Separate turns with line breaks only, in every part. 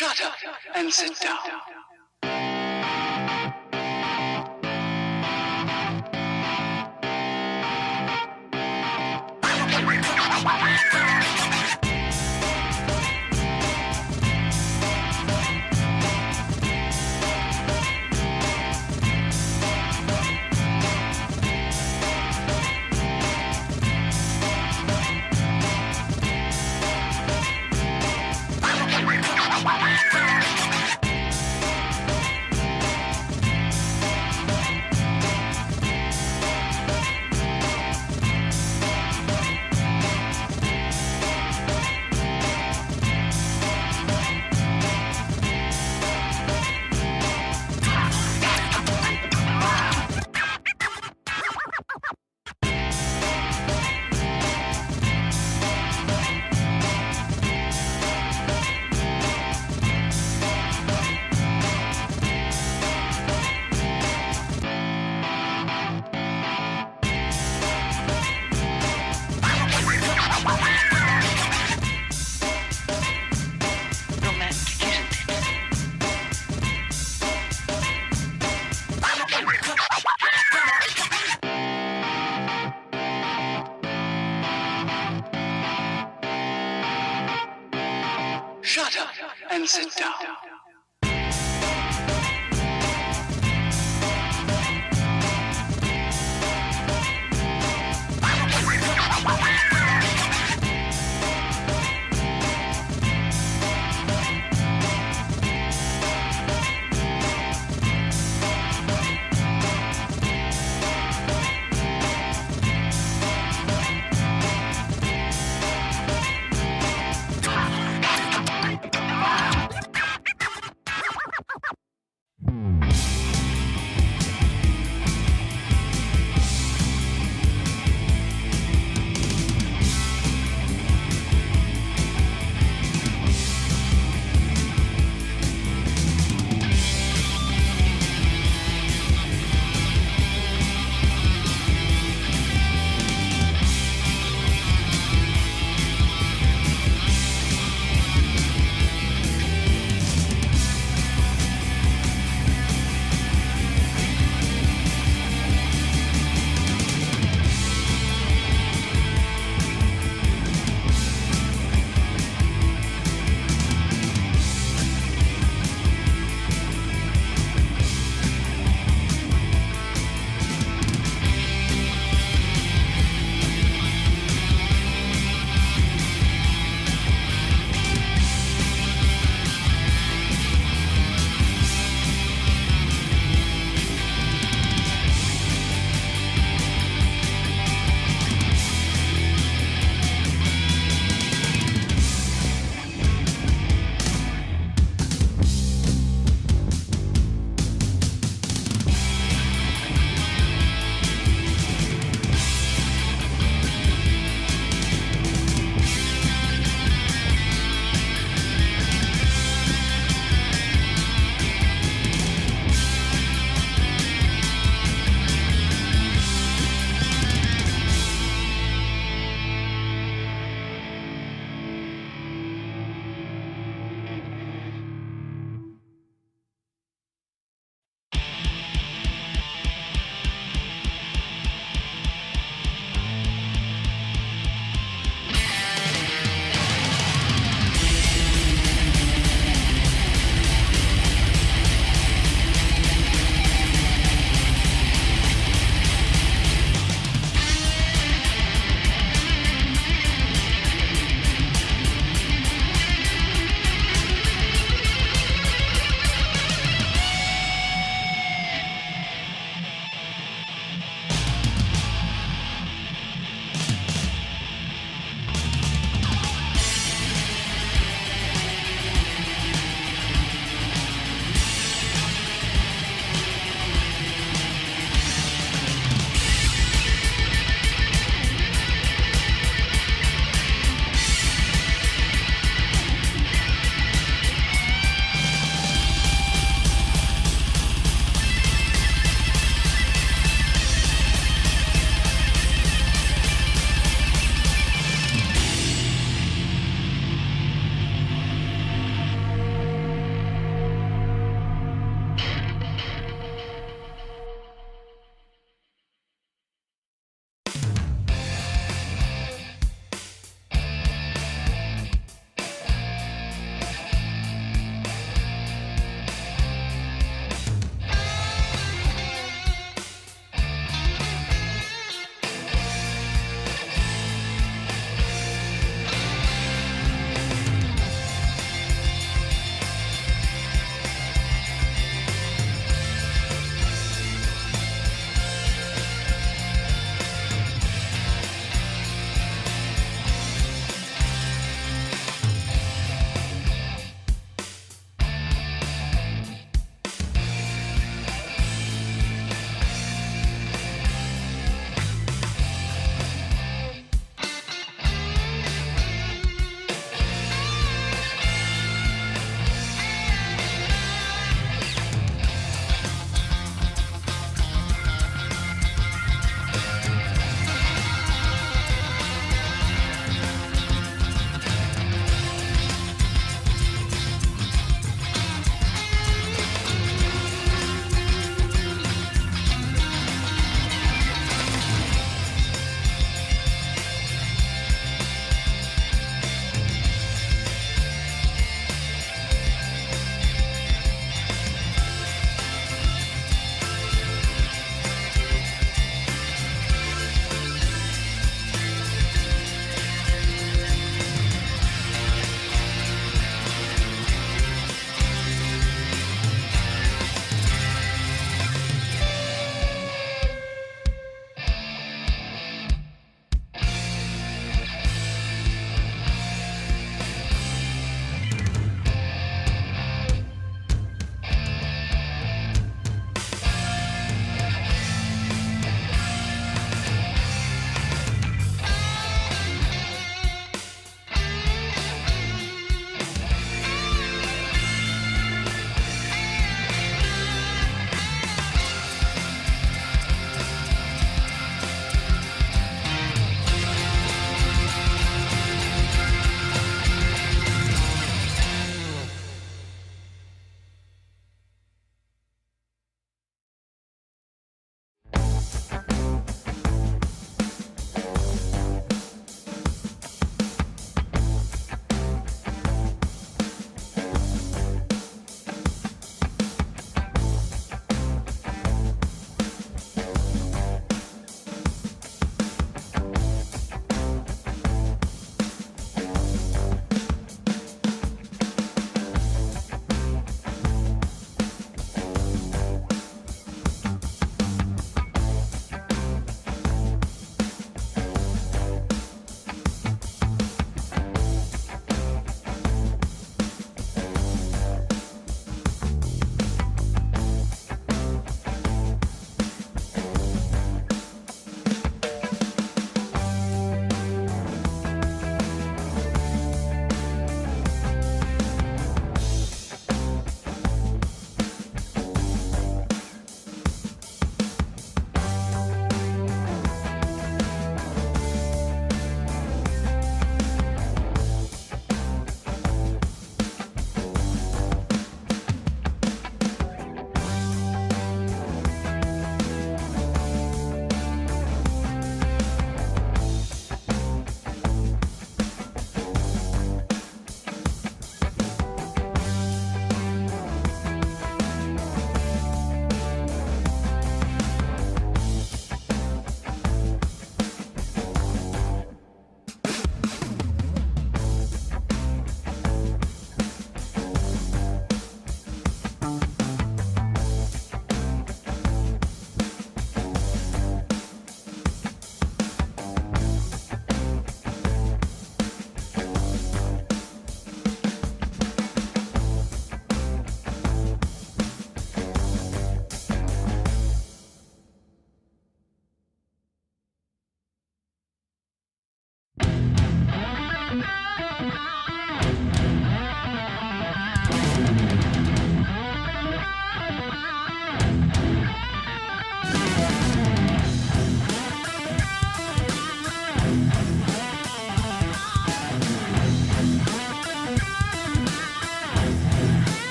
Shut up and sit down. Shut up and sit down.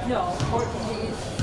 No, 14 days.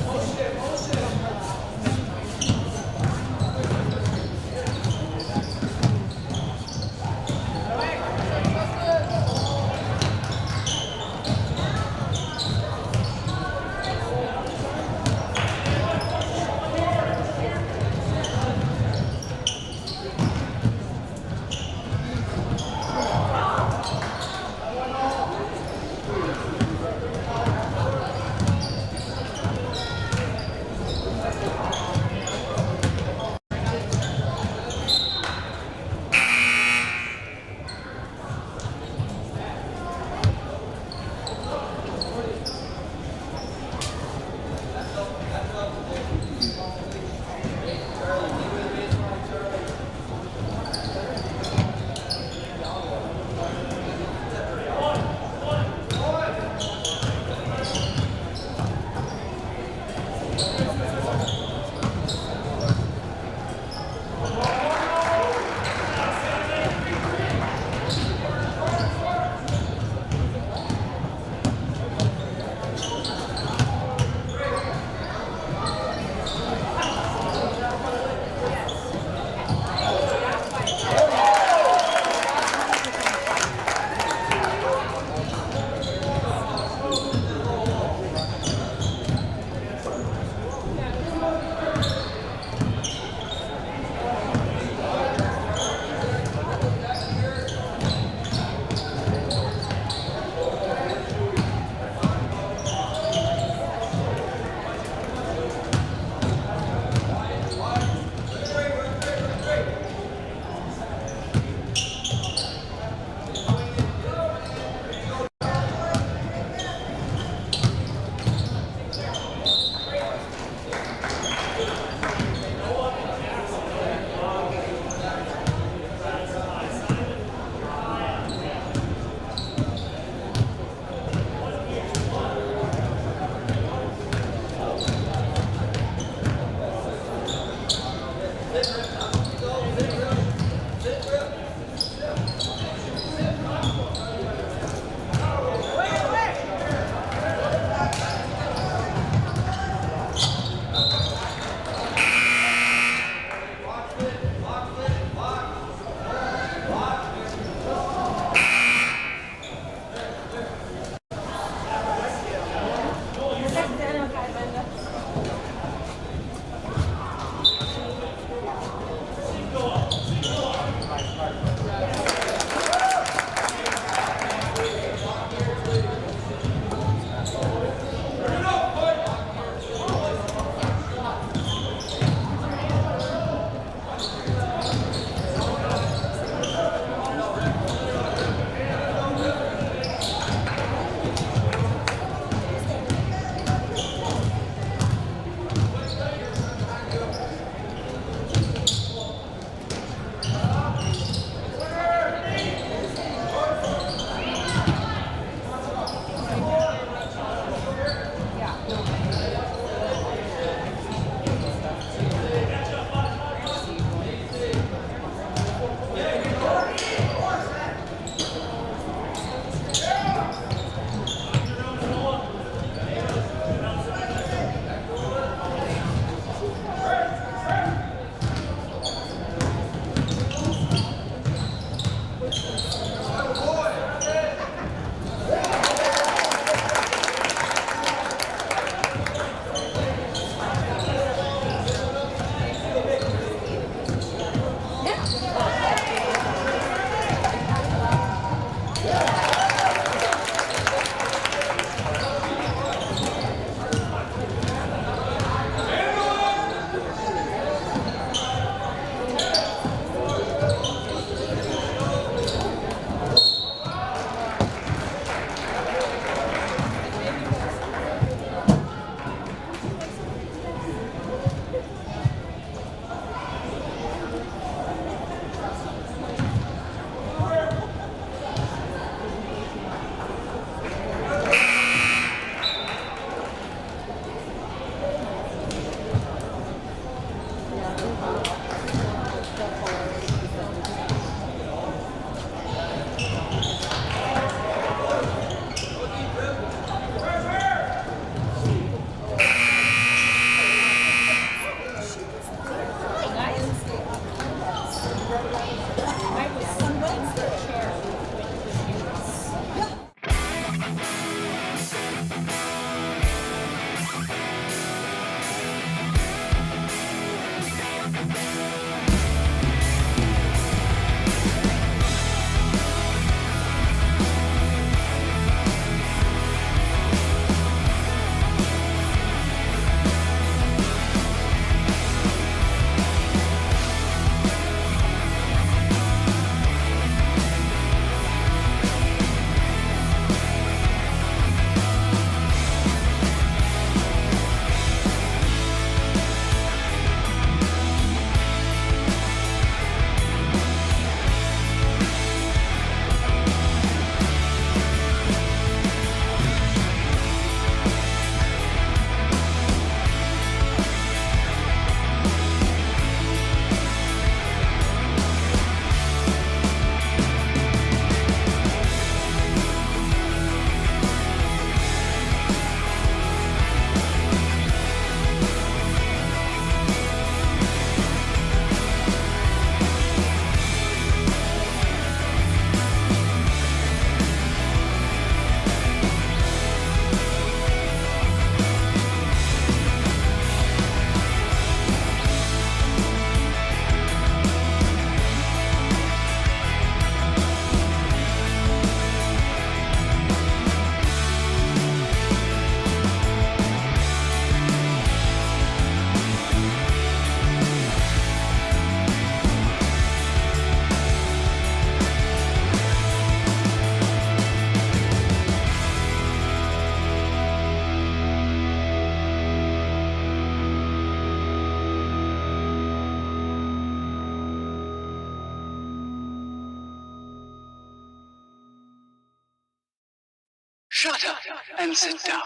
Shut up and sit down.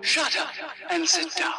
Shut up and sit down.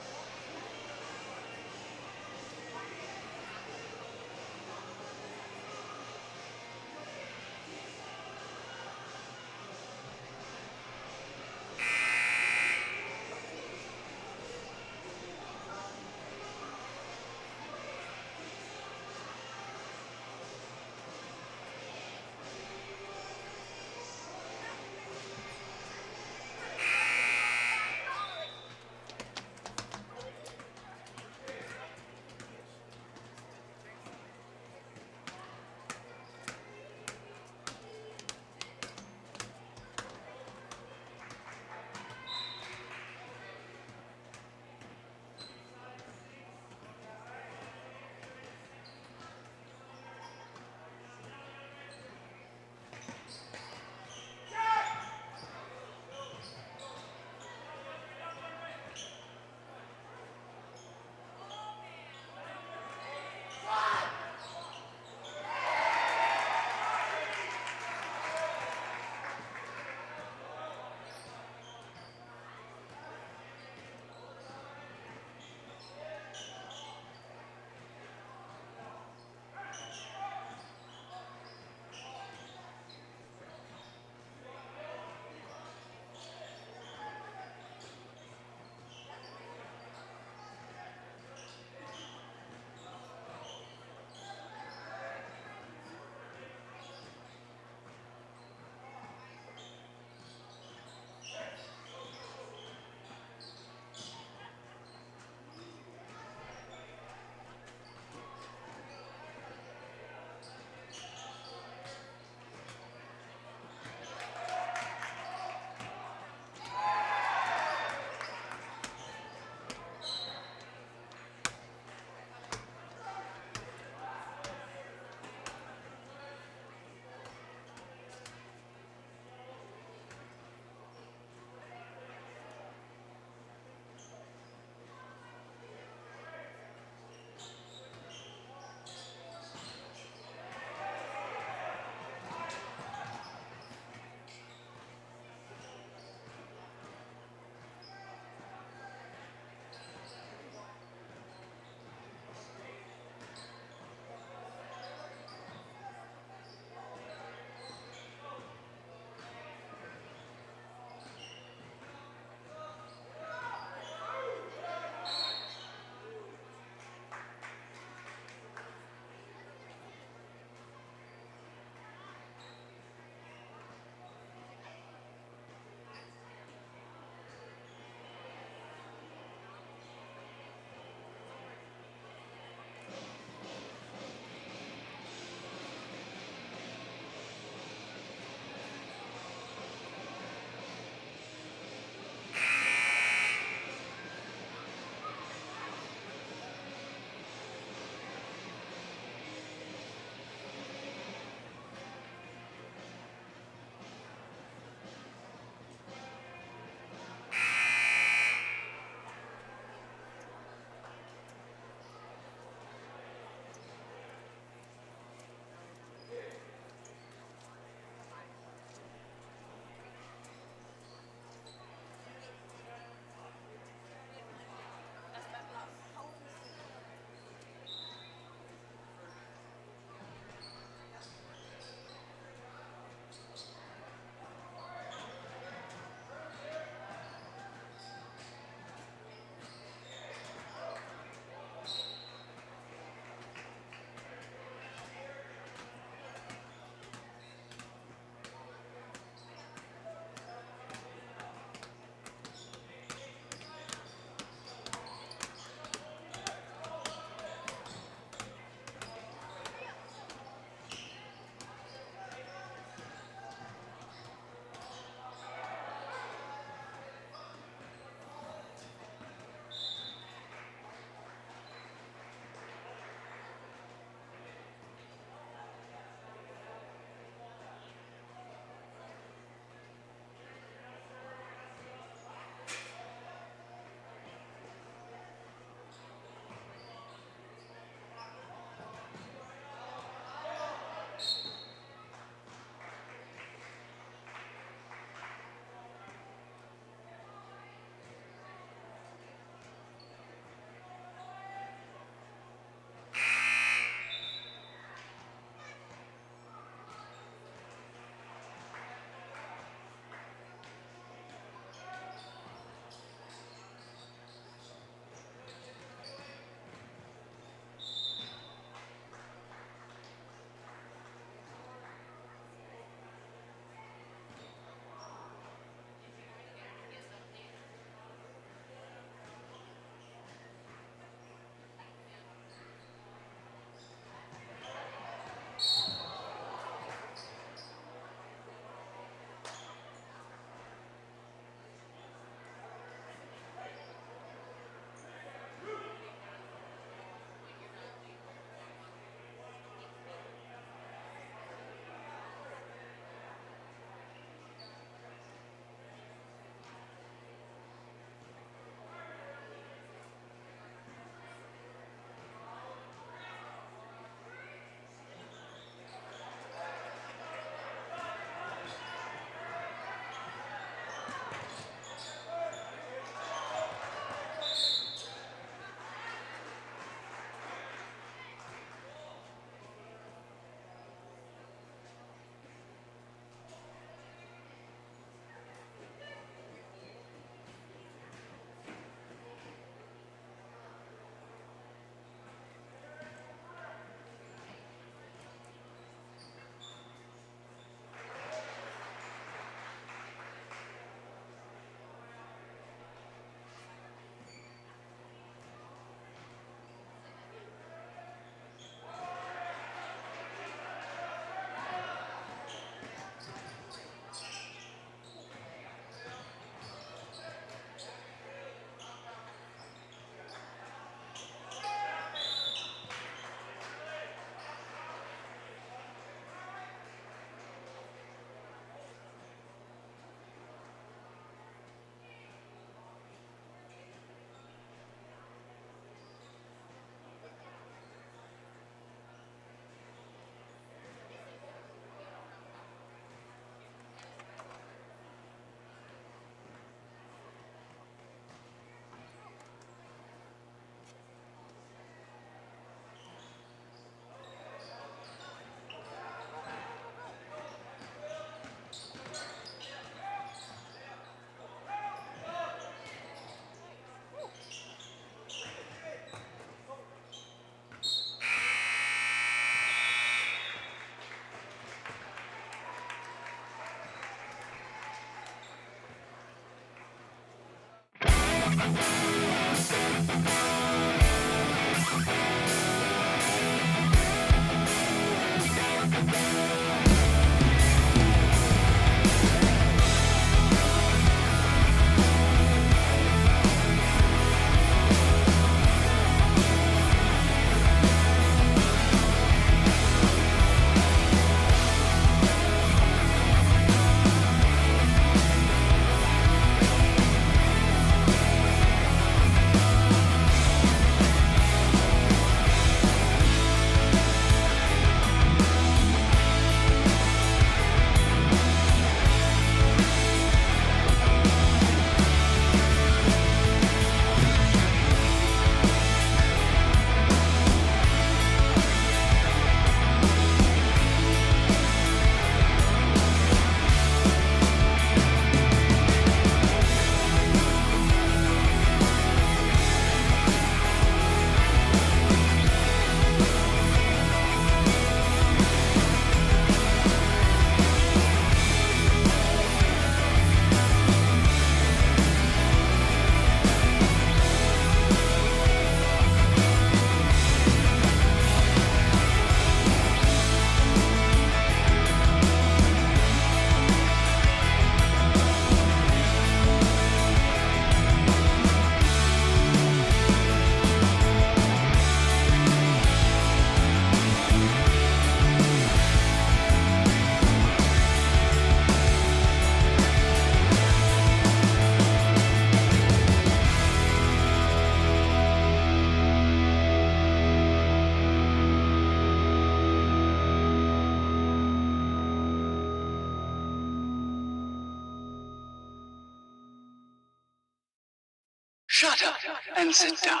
Shut up and sit down.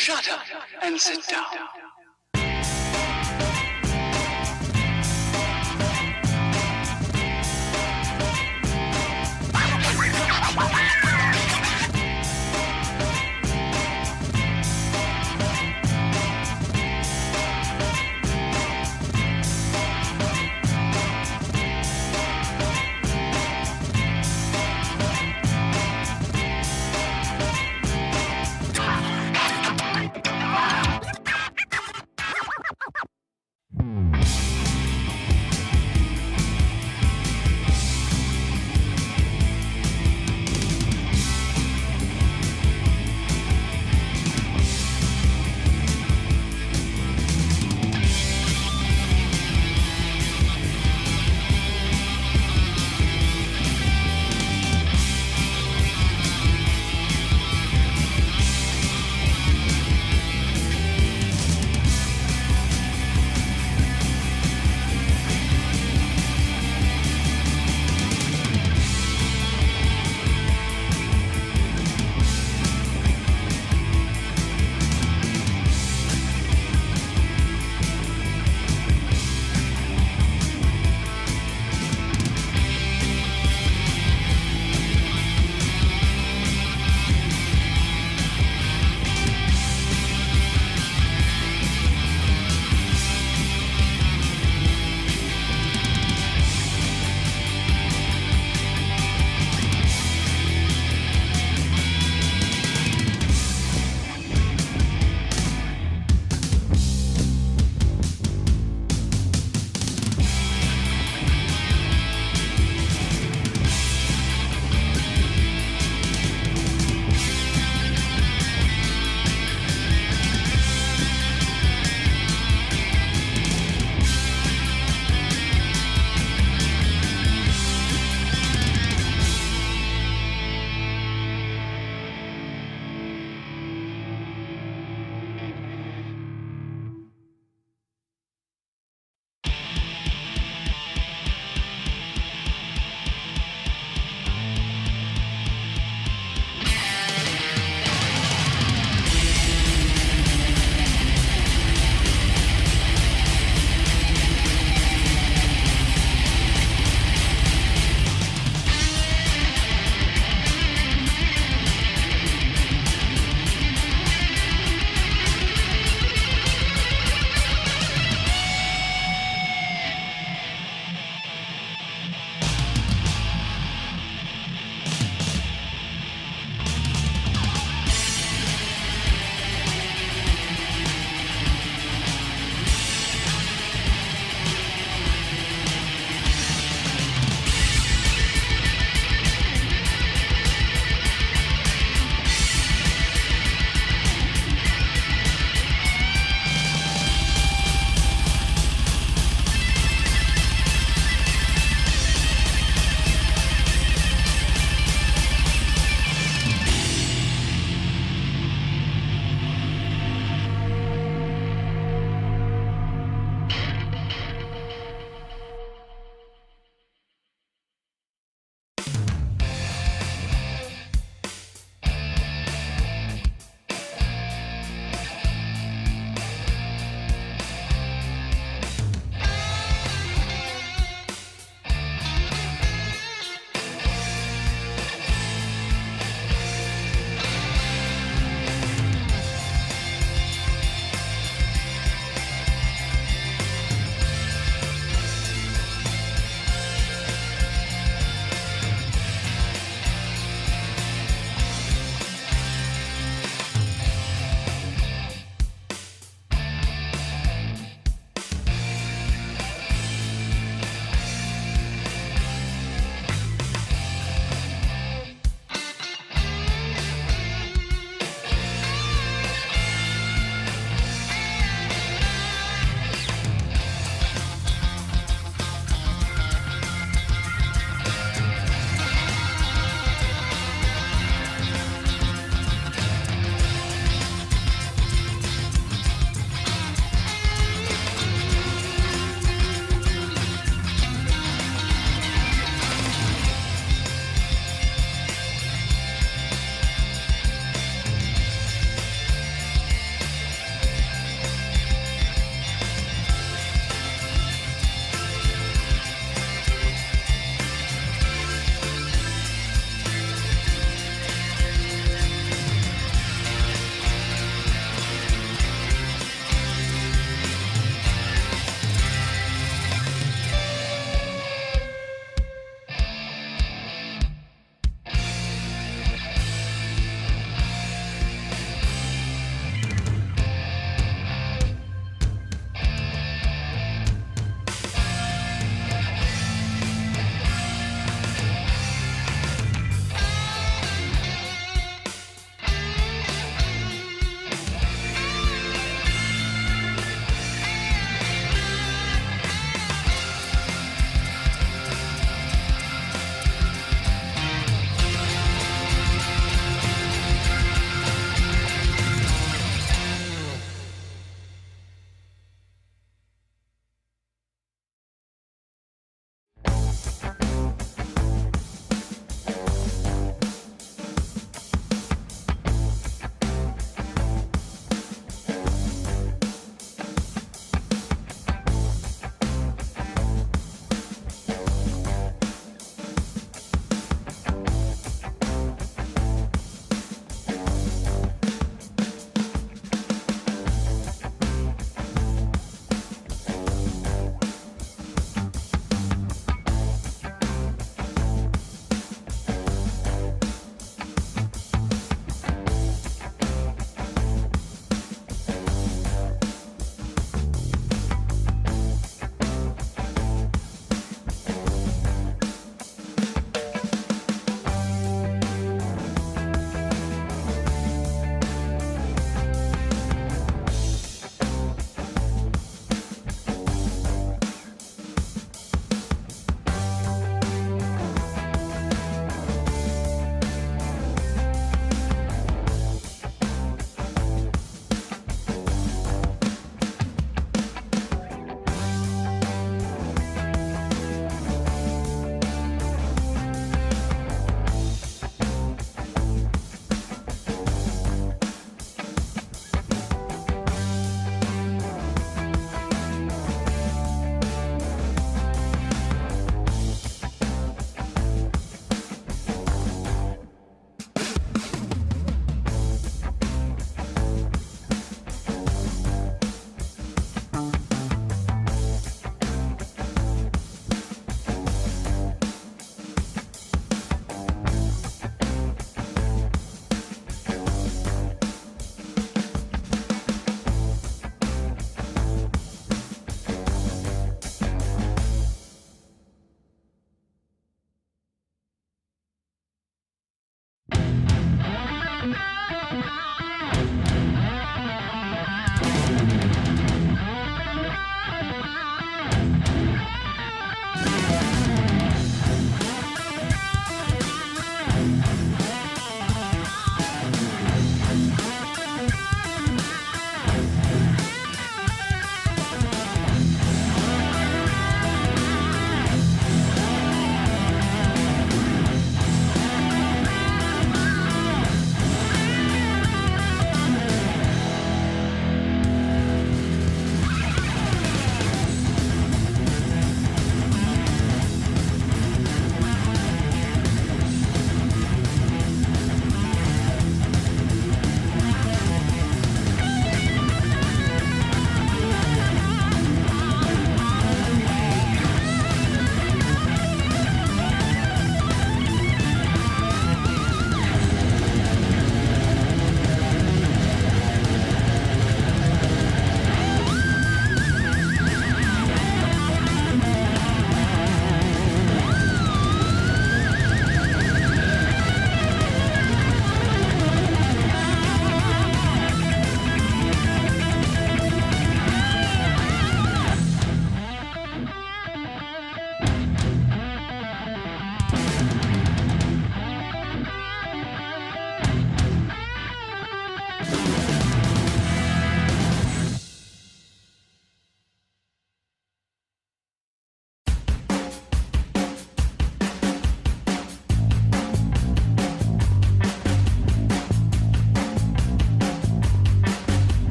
Shut up and sit down.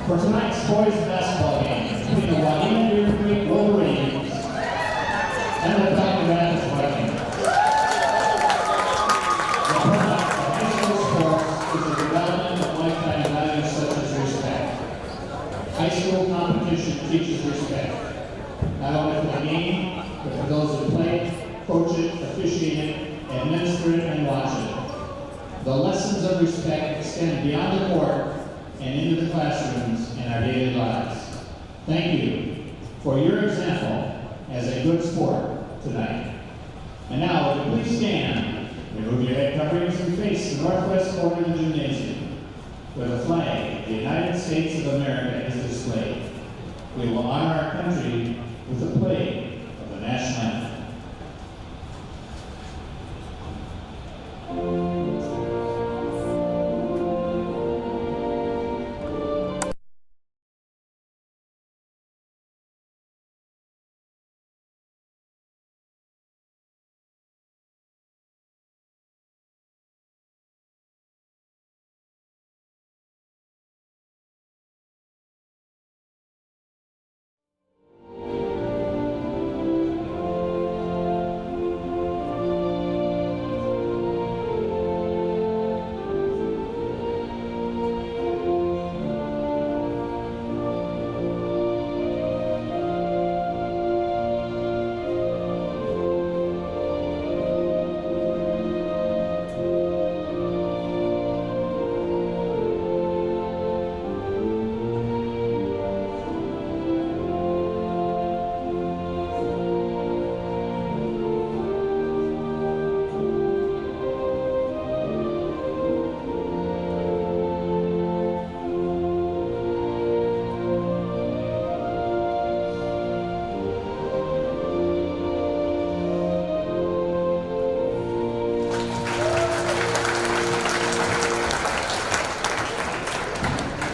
For tonight's boys basketball game between the Wadena-Deer Wolverines and the Vikings. The product of high school sports is the development of lifetime values such as respect. High school competition teaches respect, not only for the game, but for those who play, coach it, officiate it, administer it, and watch it. The lessons of respect extend beyond the court and into the classrooms in our daily lives. Thank you for your example as a good sport tonight. And now, would you please stand, remove your head coverings, and face the northwest corner of the gymnasium, where the flag of the United States of America is displayed. We will honor our country with the play of the national anthem.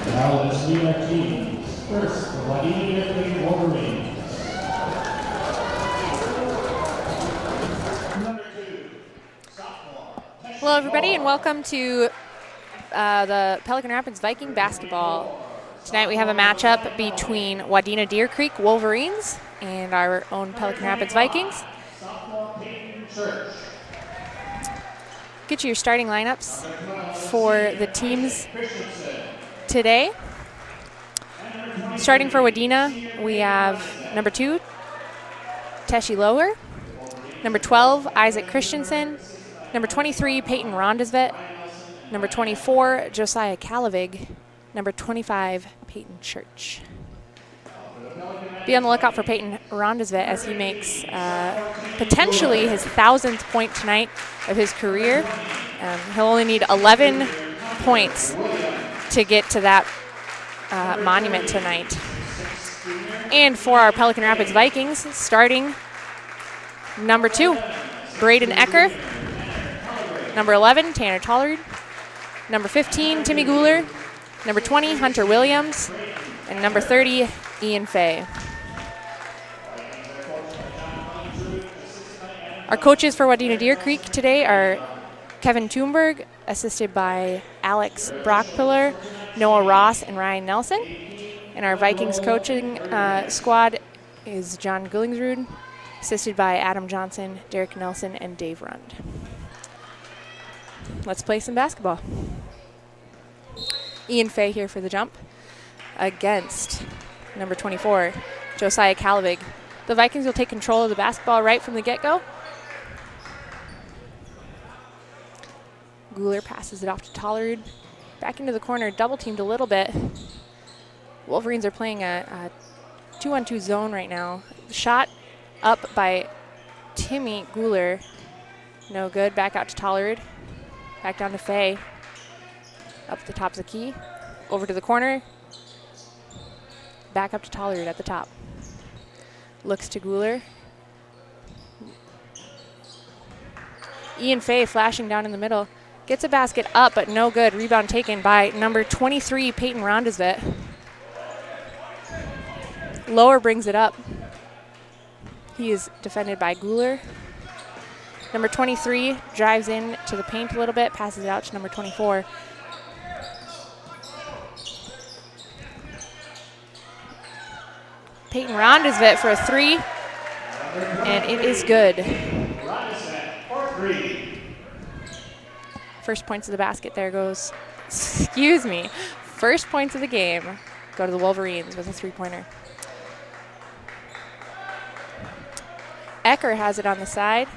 Now let's meet our teams. First, the Wadena-Deer Wolverines. Number 2, sophomore.
Hello, everybody, and welcome to the Pelican Rapids Viking basketball. Tonight we have a matchup between Wadena-Deer Creek Wolverines and our own Pelican Rapids Vikings. Get you your starting lineups for the teams today. Starting for Wadena, we have number 2, Teshi Lower, number 12, Isaac Christensen, number 23, Peyton Rondesvet, number 24, Josiah Kalavig, number 25, Peyton Church. Be on the lookout for Peyton Rondesvet as he makes potentially his 1,000th point tonight of his career. He'll only need 11 points to get to that monument tonight. And for our Pelican Rapids Vikings, starting number 2, Braden Ecker, number 11, Tanner Tollard, number 15, Timmy Guler, number 20, Hunter Williams, and number 30, Ian Fay. Our coaches for Wadena-Deer Creek today are Kevin Thunberg, assisted by Alex Brockpiller, Noah Ross, and Ryan Nelson. And our Vikings coaching squad is John Gillingsrud, assisted by Adam Johnson, Derek Nelson, and Dave Rund. Let's play some basketball. Ian Fay here for the jump against number 24, Josiah Kalavig. The Vikings will take control of the basketball right from the get-go. Guler passes it off to Tollard. Back into the corner, double-teamed a little bit. Wolverines are playing a 2-on-2 zone right now. Shot up by Timmy Guler. No good. Back out to Tollard. Back down to Fay. Up at the top of the key. Over to the corner. Back up to Tollard at the top. Looks to Guler. Ian Fay flashing down in the middle. Gets a basket up, but no good. Rebound taken by number 23, Peyton Rondesvet. Lower brings it up. He is defended by Guler. Number 23 drives in to the paint a little bit, passes it out to number 24. Peyton Rondesvet for a 3, and it is good. First points of the basket there goes, first points of the game go to the Wolverines with a 3-pointer. Ecker has it on the side.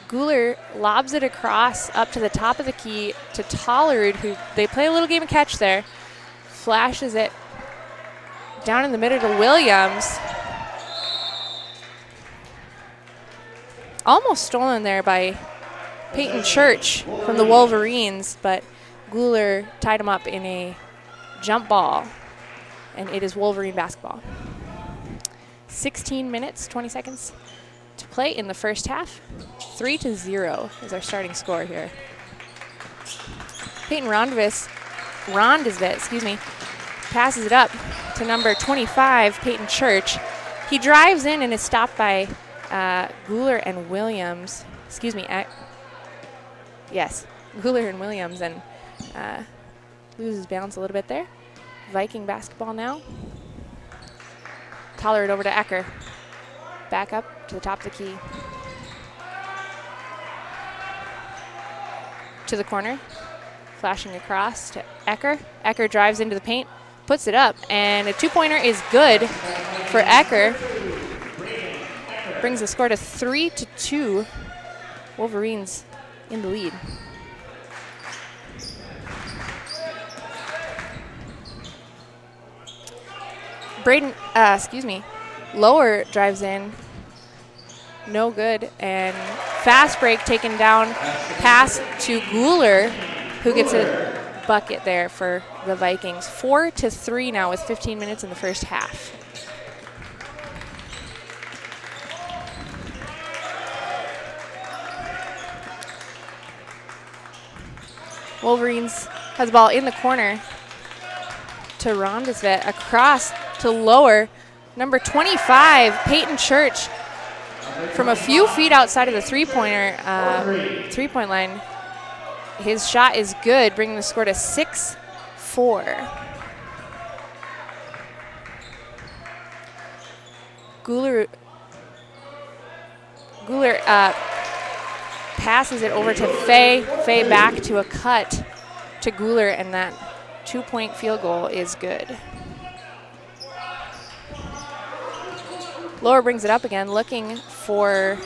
Guler lobs it across up to the top of the key to Tollard, who they play a little game of catch there. Flashes it down in the middle to Williams. Almost stolen there by Peyton Church from the Wolverines, but Guler tied him up in a jump ball, and it is Wolverine basketball. 16 minutes, 20 seconds to play in the first half. 3-0 is our starting score here. Peyton Rondesvet, passes it up to number 25, Peyton Church. He drives in and is stopped by Guler and Williams. Guler and Williams, and loses balance a little bit there. Viking basketball now. Tollard over to Ecker. Back up to the top of the key. To the corner. Flashing across to Ecker. Ecker drives into the paint, puts it up, and a 2-pointer is good for Ecker. Brings the score to 3-2. Wolverines in the lead. Lower drives in, no good, and fast break taken down, pass to Guler, who gets a bucket there for the Vikings. 4-3 now with 15 minutes in the first half. Wolverines has the ball in the corner. to Rondesvet, across to lower. Number 25, Peyton Church, from a few feet outside of the three-point line. His shot is good, bringing the score to 6-4. Guler passes it over to Faye. Faye back to a cut to Guler, and that 2-point field goal is good. Lower brings it up again, looking for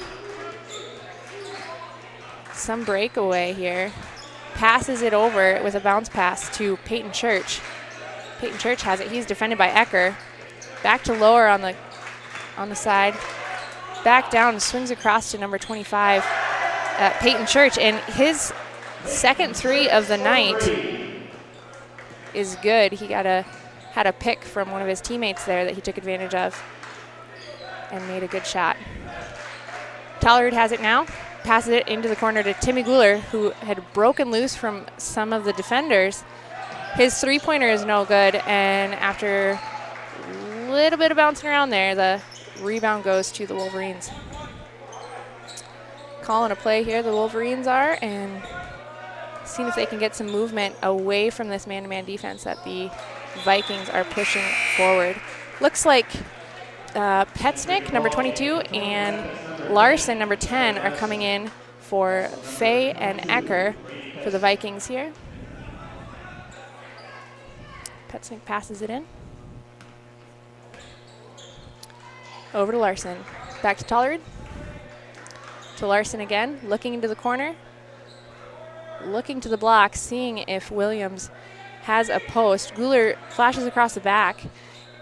some breakaway here. Passes it over with a bounce pass to Peyton Church. Peyton Church has it. He's defended by Ecker. Back to Lower on the side. Back down, swings across to number 25, Peyton Church, and his second three of the night is good. He had a pick from one of his teammates there that he took advantage of and made a good shot. Tollerud has it now, passes it into the corner to Timmy Guler, who had broken loose from some of the defenders. His three-pointer is no good, and after a little bit of bouncing around there, the rebound goes to the Wolverines. Calling a play here, the Wolverines are, and seeing if they can get some movement away from this man-to-man defense that the Vikings are pushing forward. Looks like Petsnick, number 22, and Larson, number 10, are coming in for Faye and Ecker for the Vikings here. Petsnick passes it in. Over to Larson. Back to Tollerud. To Larson again, looking into the corner. Looking to the block, seeing if Williams has a post. Guler flashes across the back.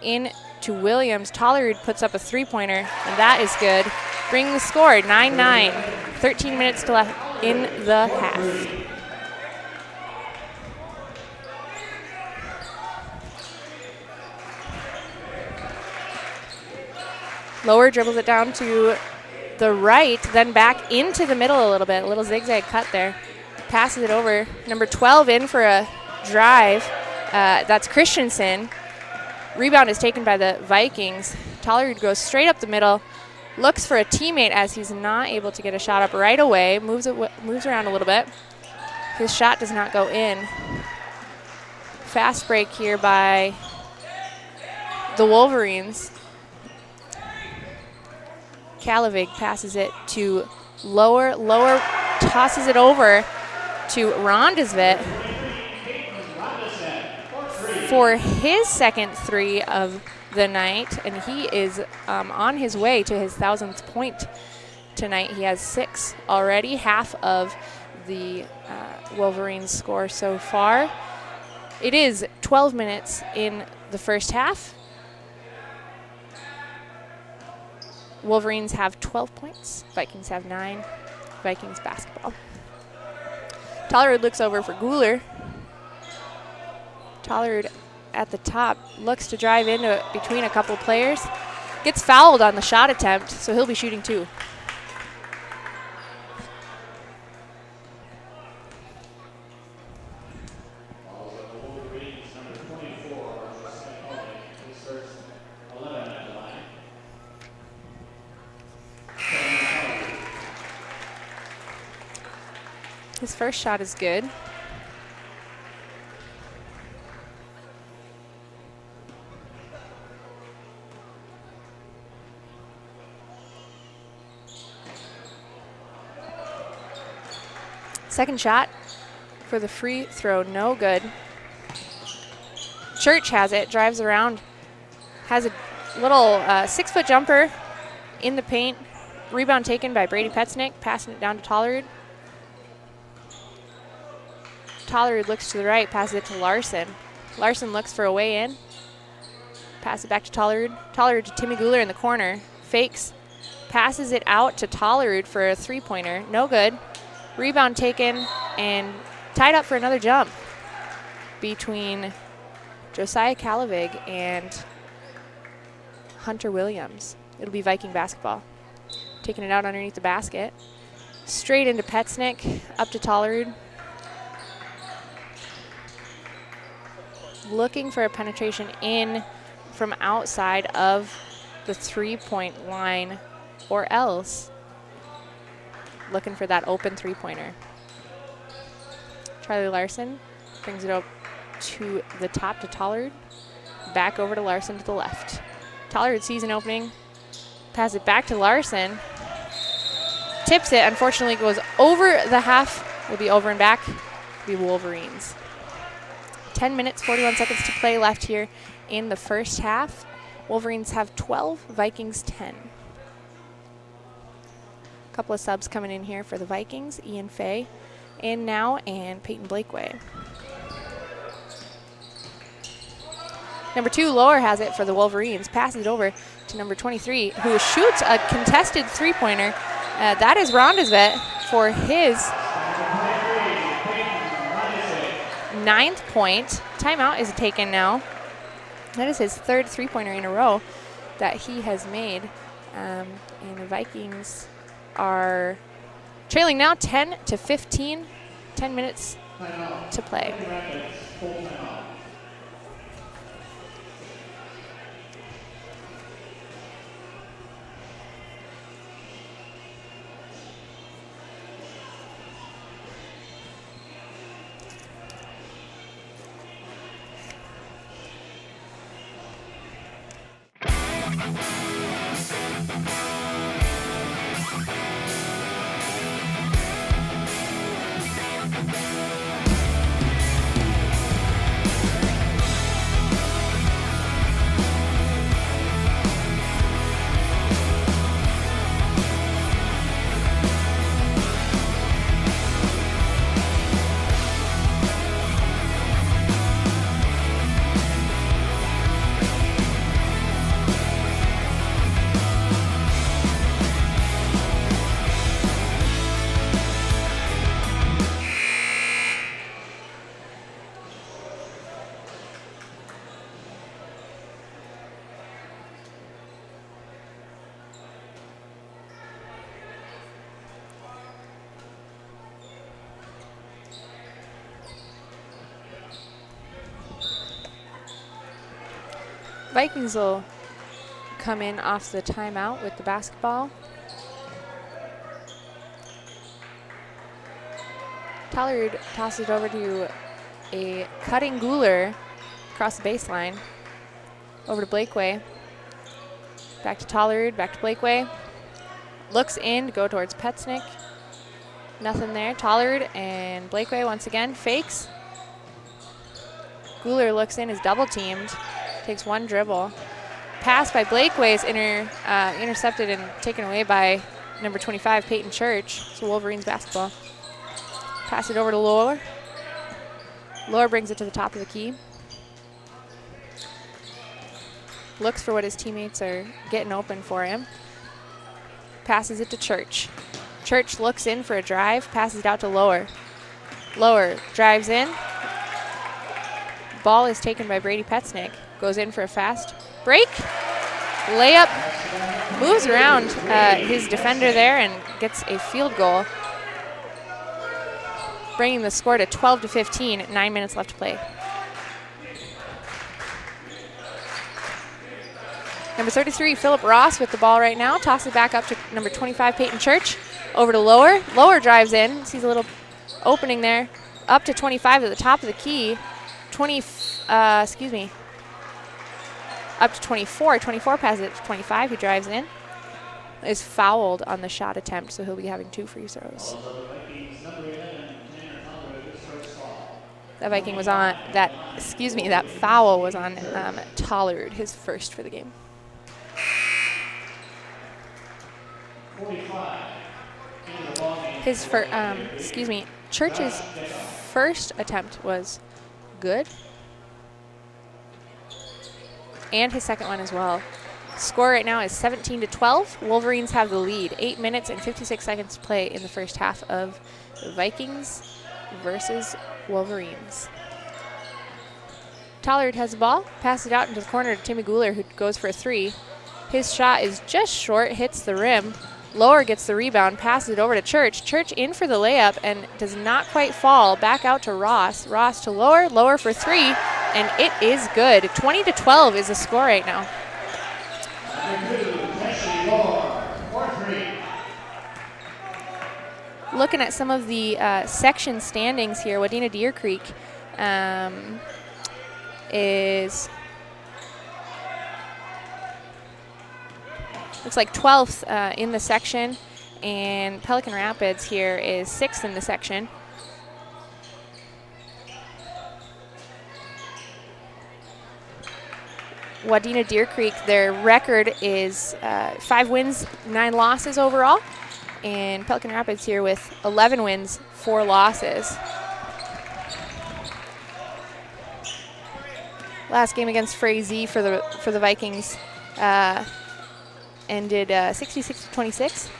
In to Williams. Tollerud puts up a three-pointer, and that is good. Bringing the score, 9-9. 13 minutes to left in the half. Lower dribbles it down to the right, then back into the middle a little bit. A little zigzag cut there. Passes it over. Number 12 in for a drive. That's Christensen. Rebound is taken by the Vikings. Tollerud goes straight up the middle. Looks for a teammate as he's not able to get a shot up right away. Moves around a little bit. His shot does not go in. Fast break here by the Wolverines. Kalavig passes it to Lower. Lower tosses it over to Rondesvet for his second three of the night, and he is on his way to his 1,000th point tonight. He has 6 already, half of the Wolverines score so far. It is 12 minutes in the first half. Wolverines have 12 points. Vikings have 9. Vikings basketball. Tollerud looks over for Guler. Tollerud at the top looks to drive into it between a couple players. Gets fouled on the shot attempt, so he'll be shooting 2. His first shot is good. Second shot for the free throw, no good. Church has it, drives around, has a little 6-foot jumper in the paint. Rebound taken by Brady Petsnick, passing it down to Tollerud. Tollerud looks to the right, passes it to Larson. Larson looks for a way in. Pass it back to Tollerud. Tollerud to Timmy Guler in the corner. Fakes. Passes it out to Tollerud for a three-pointer. No good. Rebound taken and tied up for another jump between Josiah Kalavig and Hunter Williams. It'll be Viking basketball. Taking it out underneath the basket. Straight into Petsnick, up to Tollerud. looking for a penetration in from outside of the 3-point line, or else looking for that open 3-pointer. Charlie Larson brings it up to the top to Tollard. Back over to Larson to the left. Tollard sees an opening. Pass it back to Larson. Tips it. Unfortunately, goes over the half. Will be over and back. Will be Wolverines. 10 minutes, 41 seconds to play left here in the first half. Wolverines have 12, Vikings 10. A couple of subs coming in here for the Vikings. Ian Fay in now, and Peyton Blakeway. Number 2, Lower has it for the Wolverines. Passes it over to number 23, who shoots a contested 3-pointer. That is Rondesvet for his 9th point. Timeout is taken now. That is his 3rd 3-pointer in a row that he has made. And the Vikings are trailing now 10-15. 10 minutes to play. Vikings will come in off the timeout with the basketball. Tollard tosses it over to a cutting Guler across the baseline. Over to Blakeway. Back to Tollard, back to Blakeway. Looks in to go towards Petsnick. Nothing there. Tollard and Blakeway once again fakes. Guler looks in, is double teamed. Takes one dribble. Pass by Blakeway is intercepted and taken away by number 25, Peyton Church. So Wolverines basketball. Pass it over to Lower. Lower brings it to the top of the key. Looks for what his teammates are getting open for him. Passes it to Church. Church looks in for a drive, passes it out to Lower. Lower drives in. Ball is taken by Brady Petsnick. Goes in for a fast break. Layup. Moves around his defender there and gets a field goal. Bringing the score to 12-15, 9 minutes left to play. Number 33, Philip Ross with the ball right now. Tosses it back up to number 25, Peyton Church. Over to Lower. Lower drives in. Sees a little opening there. Up to 25 at the top of the key. Up to 24. 24 passes it to 25. He drives in. Is fouled on the shot attempt, so he'll be having 2 free throws. That Viking was on that. That foul was on Tollard, his first for the game.
45.
Church's first attempt was good. And his second one as well. Score right now is 17-12. Wolverines have the lead. 8 minutes and 56 seconds to play in the first half of the Vikings versus Wolverines. Tollard has the ball, passes it out into the corner to Timmy Guler, who goes for a 3. His shot is just short, hits the rim. Lower gets the rebound, passes it over to Church. Church in for the layup and does not quite fall. Back out to Ross. Ross to Lower. Lower for 3. and it is good. 20-12 is the score right now. Looking at some of the section standings here, Wadena-Deer Creek is, looks like 12th in the section, and Pelican Rapids here is 6th in the section. Wadena-Deer Creek, their record is 5 wins, 9 losses overall. And Pelican Rapids here with 11 wins, 4 losses. Last game against Frazee for the Vikings ended 66-26.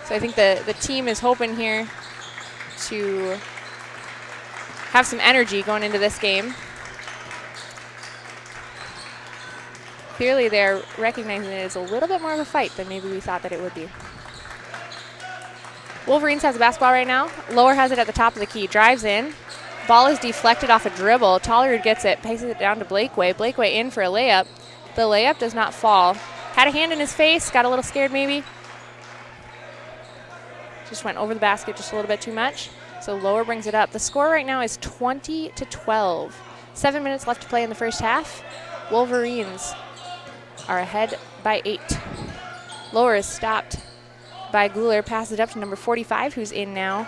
So I think the team is hoping here to have some energy going into this game. Clearly they're recognizing it as a little bit more of a fight than maybe we thought that it would be. Wolverines has the basketball right now. Lower has it at the top of the key. Drives in. Ball is deflected off a dribble. Tollerud gets it, passes it down to Blakeway. Blakeway in for a layup. The layup does not fall. Had a hand in his face. Got a little scared maybe. Just went over the basket just a little bit too much. So Lower brings it up. The score right now is 20-12. 7 minutes left to play in the first half. Wolverines are ahead by 8. Lower is stopped by Guler, passes it up to number 45, who's in now.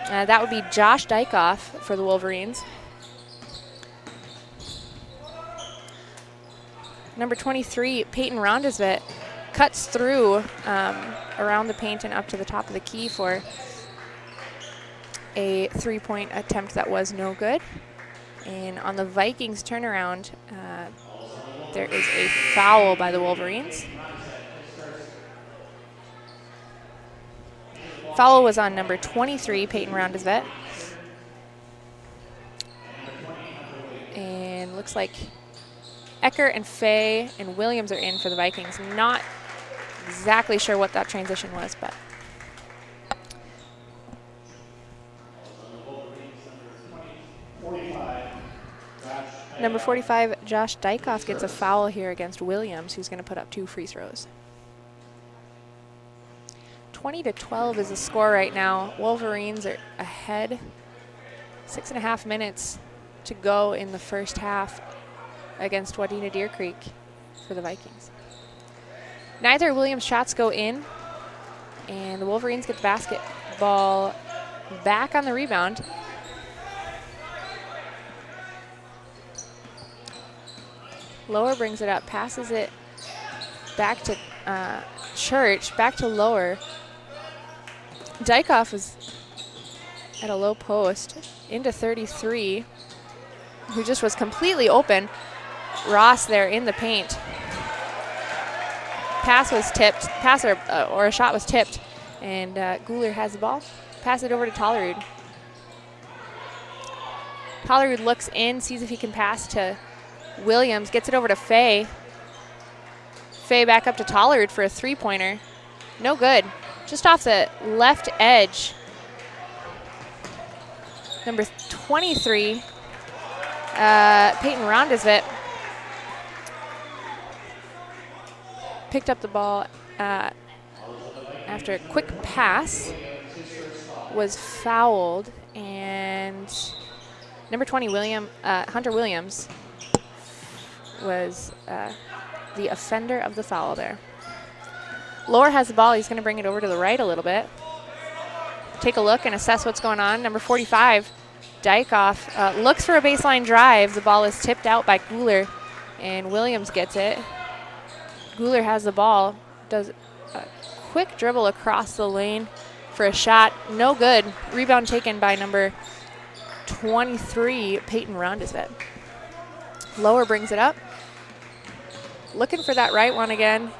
That would be Josh Dykoff for the Wolverines. Number 23, Peyton Rondesvet, cuts through around the paint and up to the top of the key for a 3-point attempt that was no good. And on the Vikings turnaround, there is a foul by the Wolverines. Foul was on number 23, Peyton Rondesvet. And looks like Ecker and Fay and Williams are in for the Vikings. Not exactly sure what that transition was, but. Number 45, Josh Dykoff gets a foul here against Williams, who's going to put up 2 free throws. 20-12 is the score right now. Wolverines are ahead. 6.5 minutes to go in the first half against Wadena-Deer Creek for the Vikings. Neither Williams shots go in, and the Wolverines get the basketball back on the rebound. Lower brings it up, passes it back to Church, back to Lower. Dykoff is at a low post into 33, who just was completely open. Ross there in the paint. Pass was tipped, or a shot was tipped, and Guler has the ball. Pass it over to Tollerud. Tollerud looks in, sees if he can pass to Williams, gets it over to Fay. Fay back up to Tollerud for a 3-pointer. No good. Just off the left edge. Number 23, Peyton Rondesvet, picked up the ball after a quick pass, was fouled, and number 20, Hunter Williams, was the offender of the foul there. Lower has the ball. He's going to bring it over to the right a little bit. Take a look and assess what's going on. Number 45, Dykoff, looks for a baseline drive. The ball is tipped out by Guler, and Williams gets it. Guler has the ball, does a quick dribble across the lane for a shot. No good. Rebound taken by number 23, Peyton Rondesvet. Lower brings it up. Looking for that right one again.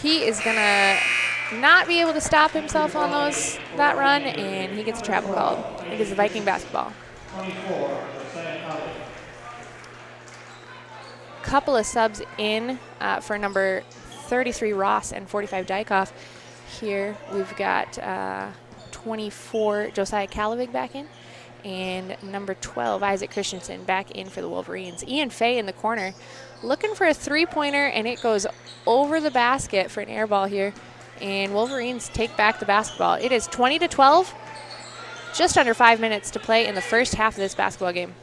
He is going to not be able to stop himself on that run, and he gets a travel called. It is the Viking basketball. Couple of subs in for number 33, Ross, and 45, Dykoff. Here we've got 24, Josiah Calavig back in, And number 12, Isaac Christensen, back in for the Wolverines. Ian Fay in the corner, looking for a three-pointer, and it goes over the basket for an air ball here. And Wolverines take back the basketball. It is 20-12, just under 5 minutes to play in the first half of this basketball game.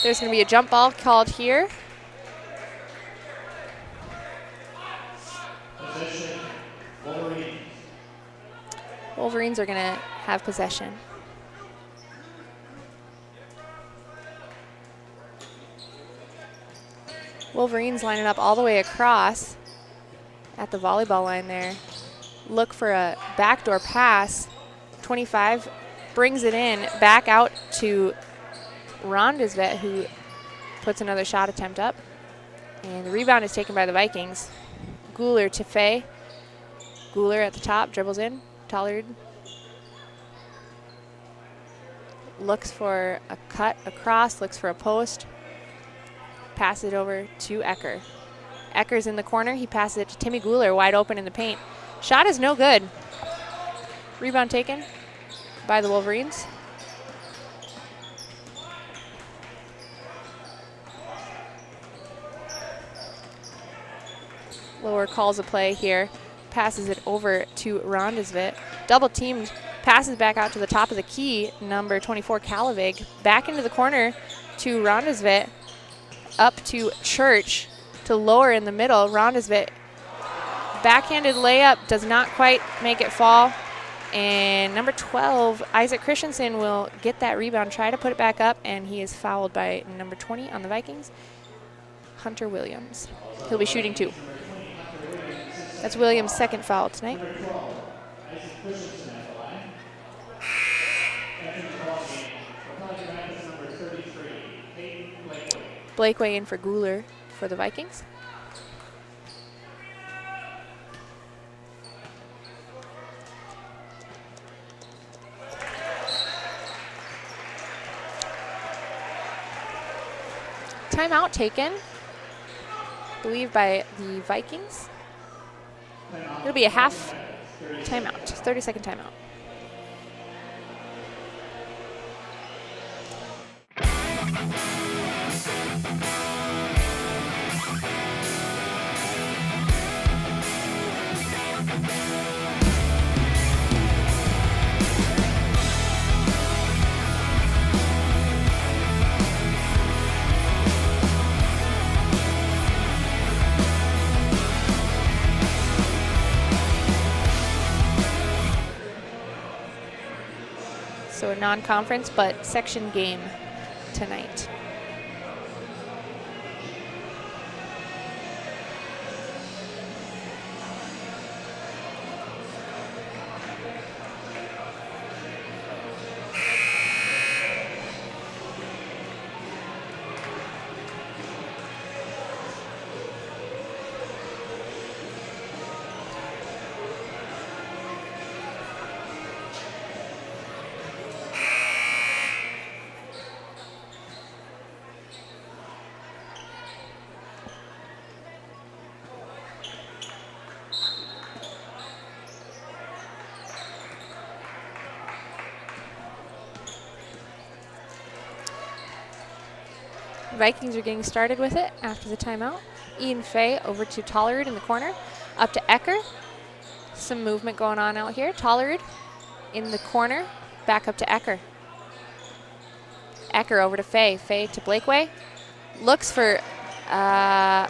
There's going to be a jump ball called here.
Possession, Wolverines.
Wolverines are going to have possession. Wolverines lining up all the way across at the volleyball line there. Look for a backdoor pass. 25 brings it in, back out to Rondesvet, who puts another shot attempt up. And the rebound is taken by the Vikings. Guler to Fay. Guler at the top, dribbles in. Tollard looks for a cut across, looks for a post. Pass it over to Ecker. Ecker's in the corner. He passes it to Timmy Guler, wide open in the paint. Shot is no good. Rebound taken by the Wolverines. Lower calls a play here. Passes it over to Rondesvet. Double teamed. Passes back out to the top of the key. Number 24, Calavig. Back into the corner to Rondesvet. Up to Church to lower in the middle. Rondesvet. Backhanded layup. Does not quite make it fall. And number 12, Isaac Christensen, will get that rebound, try to put it back up, and he is fouled by number 20 on the Vikings, Hunter Williams. He'll be shooting 2. That's Williams' second foul tonight. Blakeway in for Guler for the Vikings. Timeout taken, I believe, by the Vikings. It'll be a half timeout, 30-second timeout. So a non-conference, but section game tonight. Vikings are getting started with it after the timeout. Ian Fay over to Tollard in the corner. Up to Ecker. Some movement going on out here. Tollard in the corner. Back up to Ecker. Ecker over to Fay. Fay to Blakeway. Looks for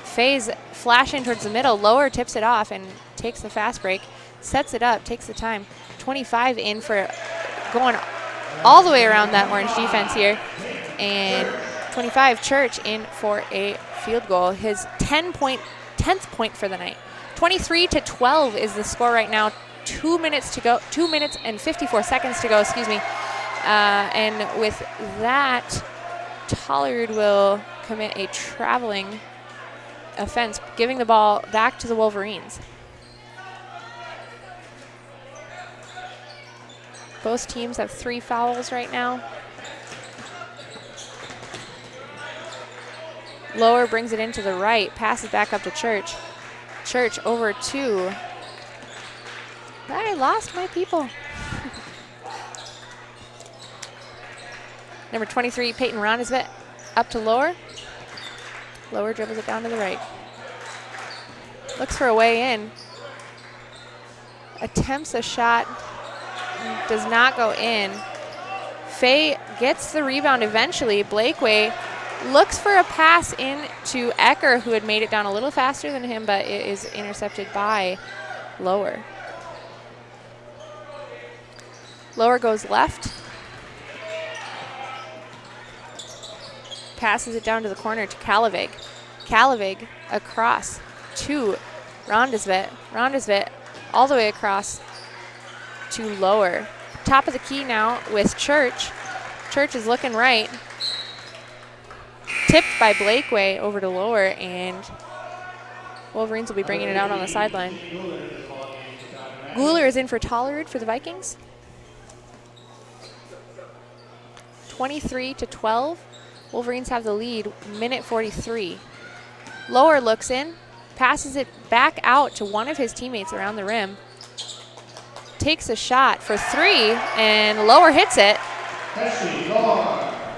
Fay's flash in towards the middle. Lower tips it off and takes the fast break. Sets it up. Takes the time. 25 in for going all the way around that orange defense here. And 25, Church in for a field goal. His 10th point for the night. 23-12 is the score right now. 2 minutes to go. 2 minutes and 54 seconds to go, excuse me. And with that, Tollard will commit a traveling offense, giving the ball back to the Wolverines. Both teams have 3 fouls right now. Lower brings it into the right, passes back up to Church. Church over to, I lost my people. Number 23, Peyton Rondesvet, up to lower. Lower dribbles it down to the right. Looks for a way in. Attempts a shot, does not go in. Faye gets the rebound eventually. Blakeway looks for a pass in to Ecker, who had made it down a little faster than him, but it is intercepted by Lower. Lower goes left. Passes it down to the corner to Kalavig. Kalavig across to Rondesvet. Rondesvet all the way across to Lower. Top of the key now with Church. Church is looking right. Tipped by Blakeway over to Lower, and Wolverines will be bringing it out on the sideline. Guler is in for Tollerud for the Vikings. 23-12. Wolverines have the lead, minute 43. Lower looks in, passes it back out to one of his teammates around the rim. Takes a shot for three, and Lower hits it.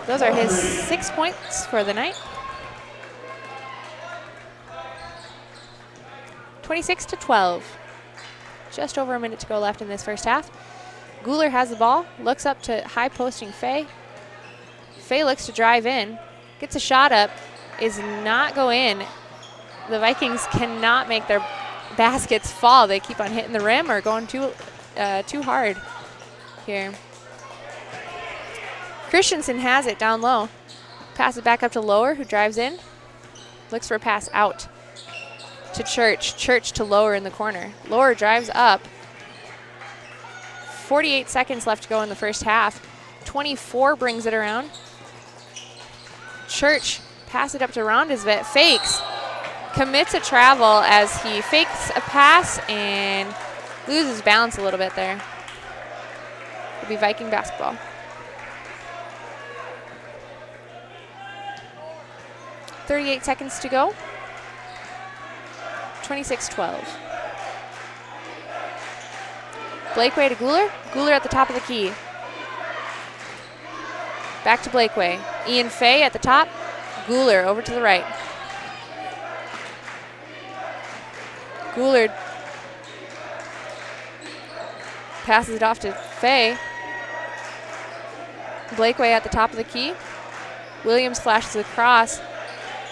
Those are his 6 points for the night. 26-12. Just over a minute to go left in this first half. Guler has the ball, looks up to high posting Faye. Faye looks to drive in, gets a shot up, is not go in. The Vikings cannot make their baskets fall. They keep on hitting the rim or going too hard here. Christensen has it down low. Pass it back up to Lower, who drives in. Looks for a pass out to Church. Church to Lower in the corner. Lower drives up. 48 seconds left to go in the first half. 24 brings it around. Church pass it up to Rondesvet. Fakes. Commits a travel as he fakes a pass and loses balance a little bit there. It'll be Viking basketball. .38 seconds to go. 26-12. Blakeway to Guler. Guler at the top of the key. Back to Blakeway. Ian Faye at the top. Guler over to the right. Guler passes it off to Faye. Blakeway at the top of the key. Williams flashes across,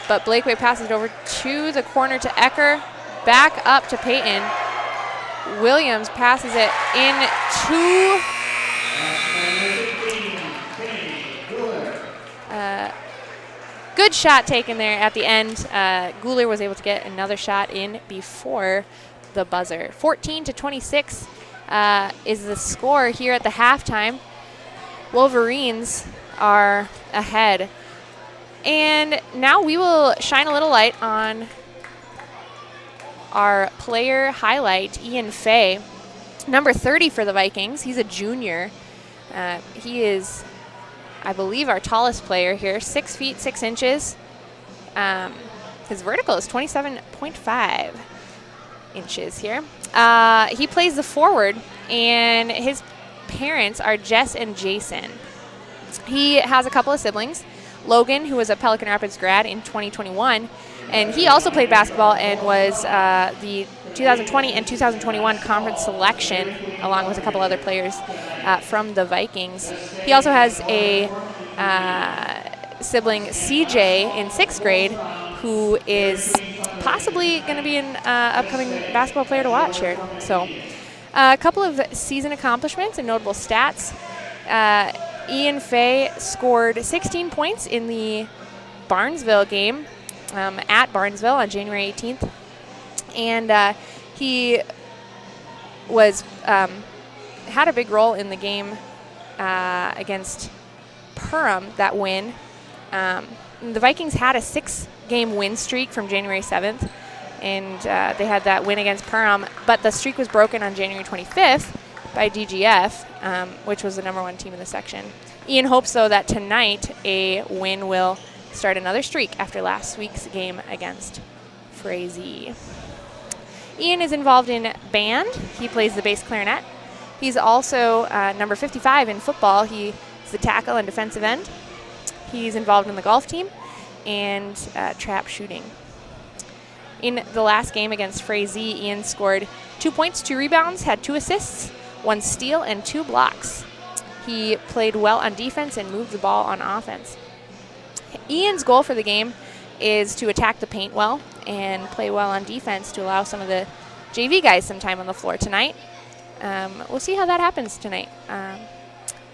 but Blakeway passes it over to the corner to Ecker. Back up to Peyton. Williams passes it in to good shot taken there at the end. Guler was able to get another shot in before the buzzer. 14-26 is the score here at the halftime. Wolverines are ahead. And now we will shine a little light on our player highlight, Ian Faye. Number 30 for the Vikings. He's a junior. He is, I believe, our tallest player here, 6 feet 6 inches. His vertical is 27.5 inches here. He plays the forward, and his parents are Jess and Jason. He has a couple of siblings. Logan, who was a Pelican Rapids grad in 2021, and he also played basketball and was the 2020 and 2021 conference selection, along with a couple other players from the Vikings. He also has a sibling, CJ, in 6th grade, who is possibly going to be an upcoming basketball player to watch here. So a couple of season accomplishments and notable stats. Ian Faye scored 16 points in the Barnesville game at Barnesville on January 18th. And he was had a big role in the game against Perham, that win. The Vikings had a 6-game win streak from January 7th, and they had that win against Perham, but the streak was broken on January 25th by DGF, which was the #1 team in the section. Ian hopes, though, that tonight a win will start another streak after last week's game against Frazee. Ian is involved in band. He plays the bass clarinet. He's also number 55 in football. He is the tackle and defensive end. He's involved in the golf team and trap shooting. In the last game against Frazee, Ian scored 2 points, 2 rebounds, had 2 assists, 1 steal, and 2 blocks. He played well on defense and moved the ball on offense. Ian's goal for the game is to attack the paint well and play well on defense to allow some of the JV guys some time on the floor tonight. We'll see how that happens tonight.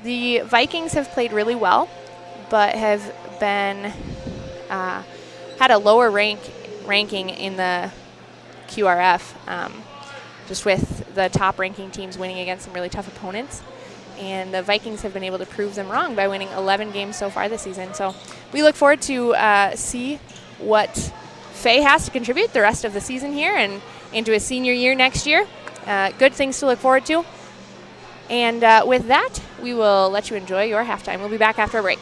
The Vikings have played really well, but have been had a lower ranking in the QRF, just with the top ranking teams winning against some really tough opponents. And the Vikings have been able to prove them wrong by winning 11 games so far this season. So we look forward to see what Faye has to contribute the rest of the season here and into his senior year next year. Good things to look forward to. And with that, we will let you enjoy your halftime. We'll be back after a break.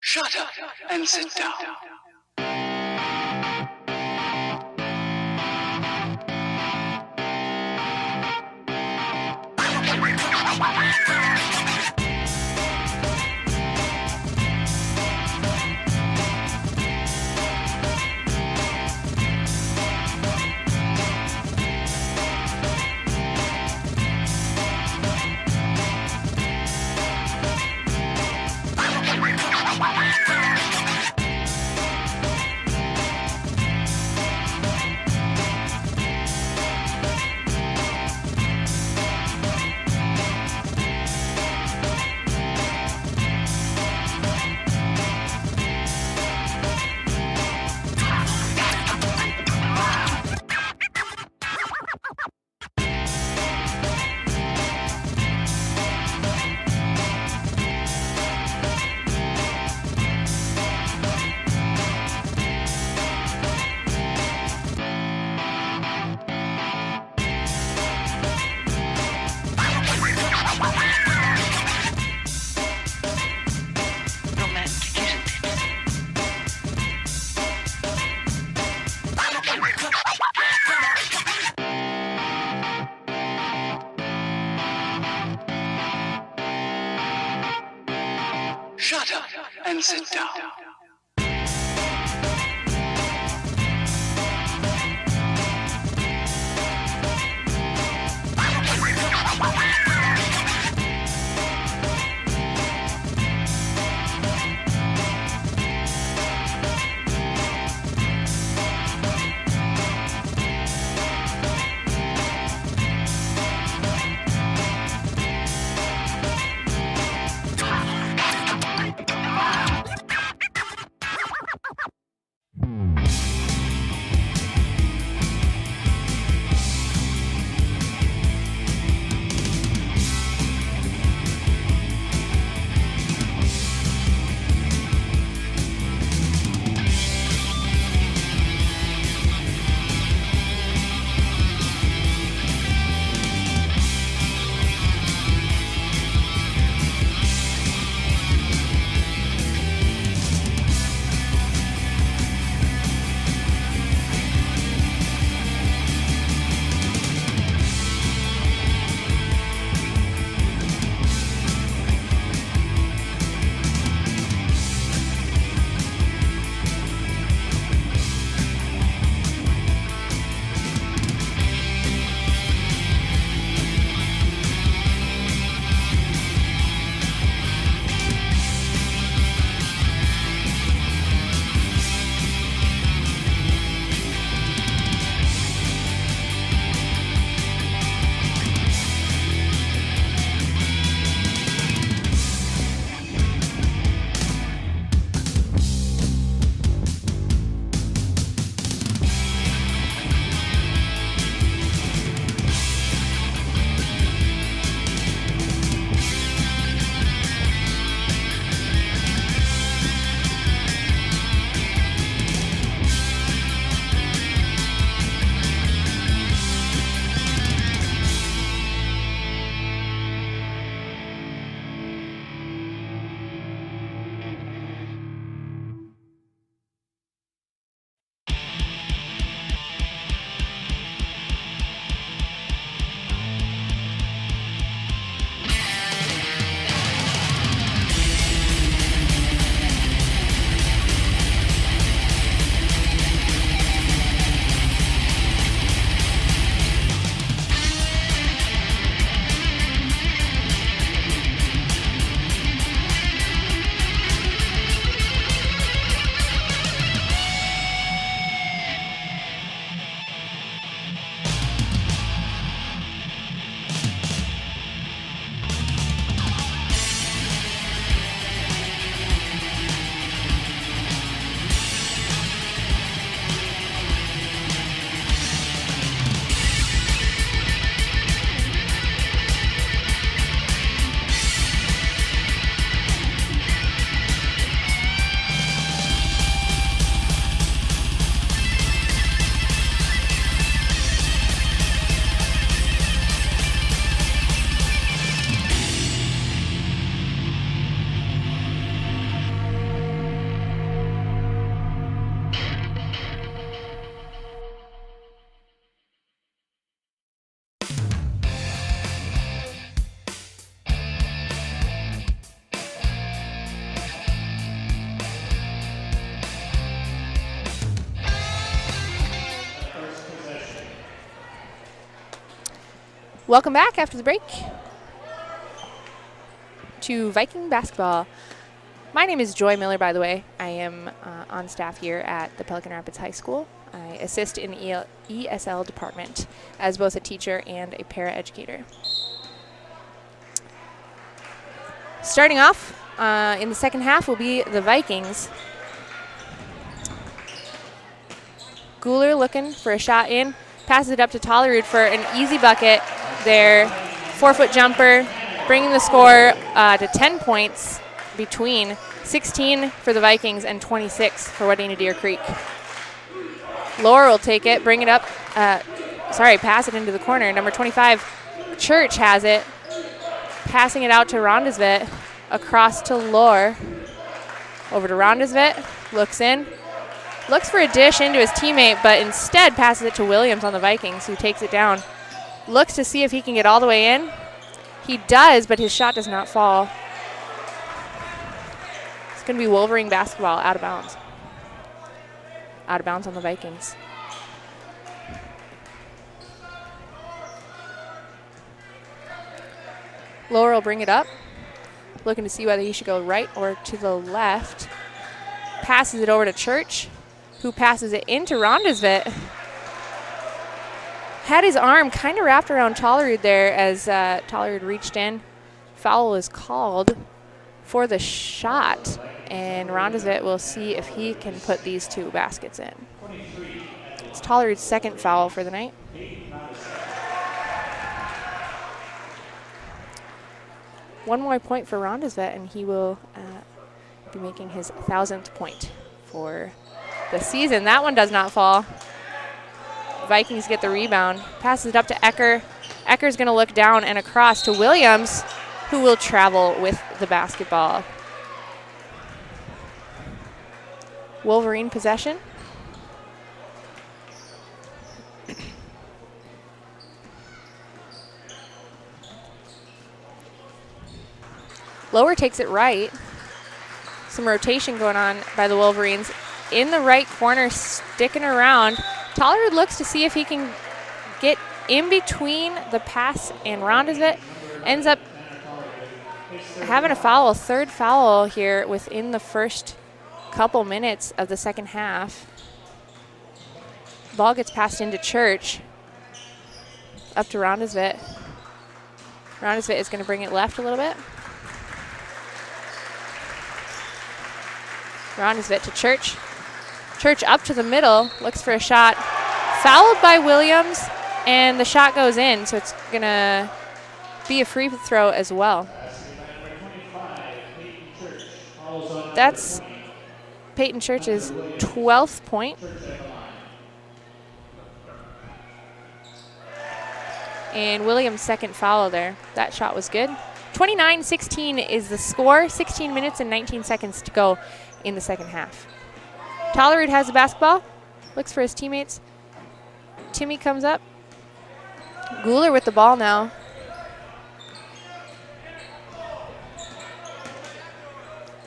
Shut up and sit down. Shut up and sit down.
Welcome back after the break to Viking basketball. My name is Joy Miller, by the way. I am on staff here at the Pelican Rapids High School. I assist in the ESL department as both a teacher and a paraeducator. Starting off in the second half will be the Vikings. Guler looking for a shot in, passes it up to Tollerud for an easy bucket. Their 4-foot jumper, bringing the score to 10 points between 16 for the Vikings and 26 for Wadena-Deer Creek. Lower will take it, bring it up, pass it into the corner. Number 25, Church has it, passing it out to Rondersvet, across to Lohr. Over to Rondersvet, looks in, looks for a dish into his teammate, but instead passes it to Williams on the Vikings, who takes it down. Looks to see if he can get all the way in. He does, but his shot does not fall. It's going to be Wolverine basketball, out of bounds. Out of bounds on the Vikings. Lower will bring it up, looking to see whether he should go right or to the left. Passes it over to Church, who passes it into Rondersvet. Had his arm kind of wrapped around Tollerud there as Tollerud reached in. Foul is called for the shot, and Rondersvet will see if he can put these two baskets in. It's Tollerud's second foul for the night. One more point for Rondersvet, and he will be making his 1,000th point for the season. That one does not fall. Vikings get the rebound. Passes it up to Ecker. Ecker's going to look down and across to Williams, who will travel with the basketball. Wolverine possession. Lower takes it right. Some rotation going on by the Wolverines. In the right corner, sticking around. Tollerud looks to see if he can get in between the pass and Rondersvet. Ends up having a foul, third foul here within the first couple minutes of the second half. Ball gets passed into Church. Up to Rondersvet. Rondersvet is going to bring it left a little bit. Rondersvet to Church. Church up to the middle, looks for a shot. Fouled by Williams, and the shot goes in, so it's going to be a free throw as well. That's Peyton Church's 12th point. And Williams' second foul there. That shot was good. 29-16 is the score. 16 minutes and 19 seconds to go in the second half. Tollerud has the basketball, looks for his teammates. Timmy comes up. Guler with the ball now.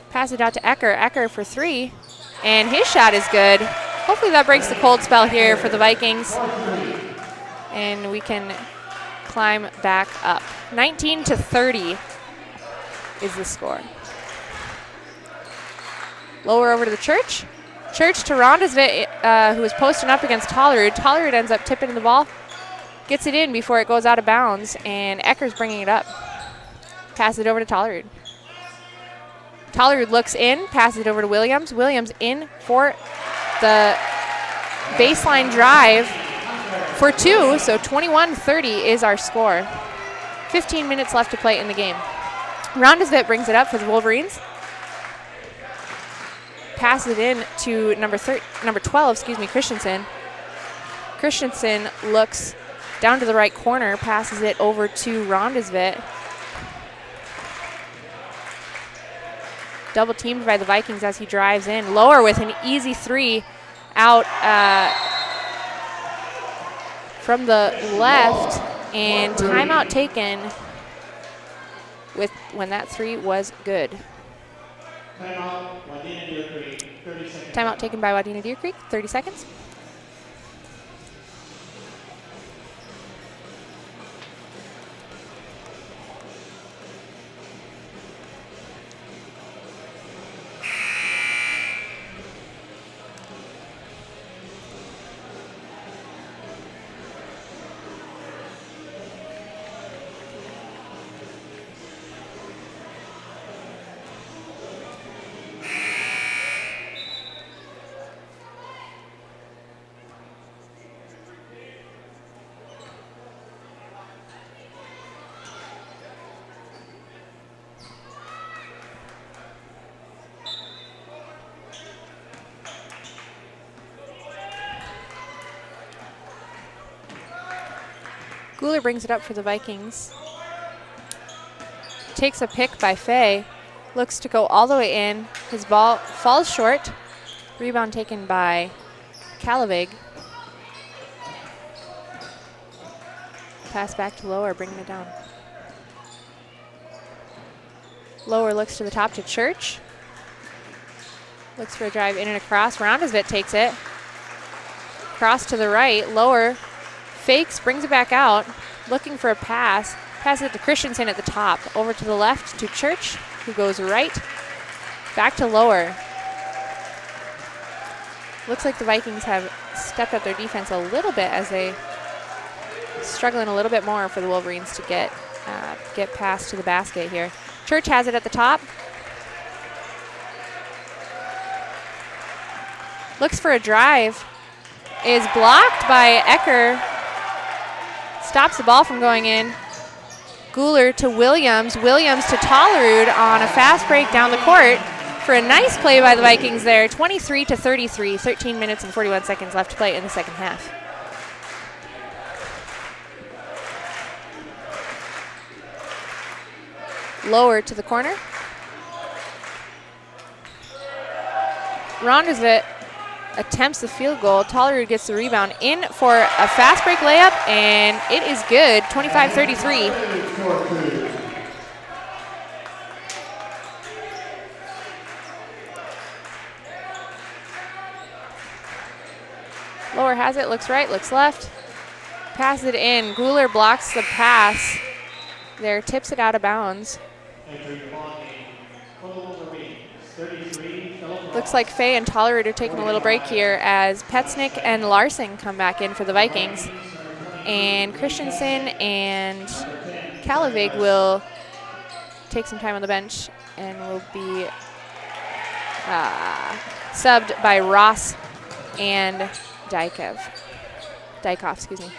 Pass it out to Ecker. Ecker for three, and his shot is good. Hopefully that breaks the cold spell here for the Vikings, and we can climb back up. 19-30 is the score. Lower over to the Church. Church to Rondersvet, who is posting up against Tollerud. Tollerud ends up tipping the ball. Gets it in before it goes out of bounds, and Ecker's bringing it up. Passes it over to Tollerud. Tollerud looks in, passes it over to Williams. Williams in for the baseline drive for two, so 21-30 is our score. 15 minutes left to play in the game. Rondersvet brings it up for the Wolverines. Passes it in to number 12, Christensen. Christensen looks down to the right corner, passes it over to Rondersvet. Double teamed by the Vikings as he drives in. Lower with an easy three out from the left, and timeout taken with when that three was good. Timeout taken by Wadena-Deer Creek, 30 seconds. Guler brings it up for the Vikings. Takes a pick by Fay. Looks to go all the way in. His ball falls short. Rebound taken by Calavig. Pass back to Lower, bringing it down. Lower looks to the top to Church. Looks for a drive in and across. Rondesvit takes it. Cross to the right. Lower fakes, brings it back out. Looking for a pass. Passes it to Christensen at the top. Over to the left to Church, who goes right. Back to Lower. Looks like the Vikings have stepped up their defense a little bit as they struggling a little bit more for the Wolverines to get past to the basket here. Church has it at the top. Looks for a drive. Is blocked by Ecker. Stops the ball from going in. Guler to Williams. Williams to Tollerud on a fast break down the court for a nice play by the Vikings there. 23-33, 13 minutes and 41 seconds left to play in the second half. Lower to the corner. Rondesvit attempts the field goal. Tollerud gets the rebound in for a fast break layup, and it is good, 25-33. Lower has it, looks right, looks left. Pass it in. Guler blocks the pass there, tips it out of bounds. Looks like Fay and Tollerud are taking a little break here as Petsnick and Larson come back in for the Vikings. And Christensen and Calavig will take some time on the bench and will be subbed by Ross and Dykov, excuse me.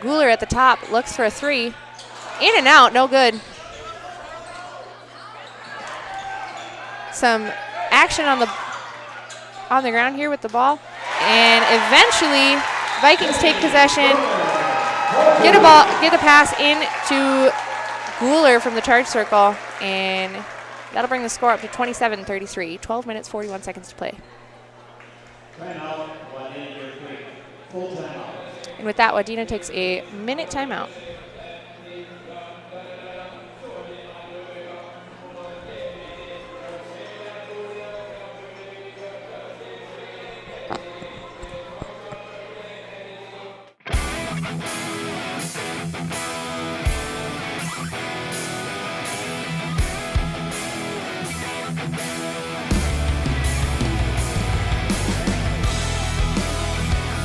Guler at the top, looks for a three. In and out, no good. Some action on the ground here with the ball. And eventually, Vikings take possession. Get a pass into Guler from the charge circle. And that'll bring the score up to 27-33. 12 minutes, 41 seconds to play. And with that, Wadena takes a minute timeout.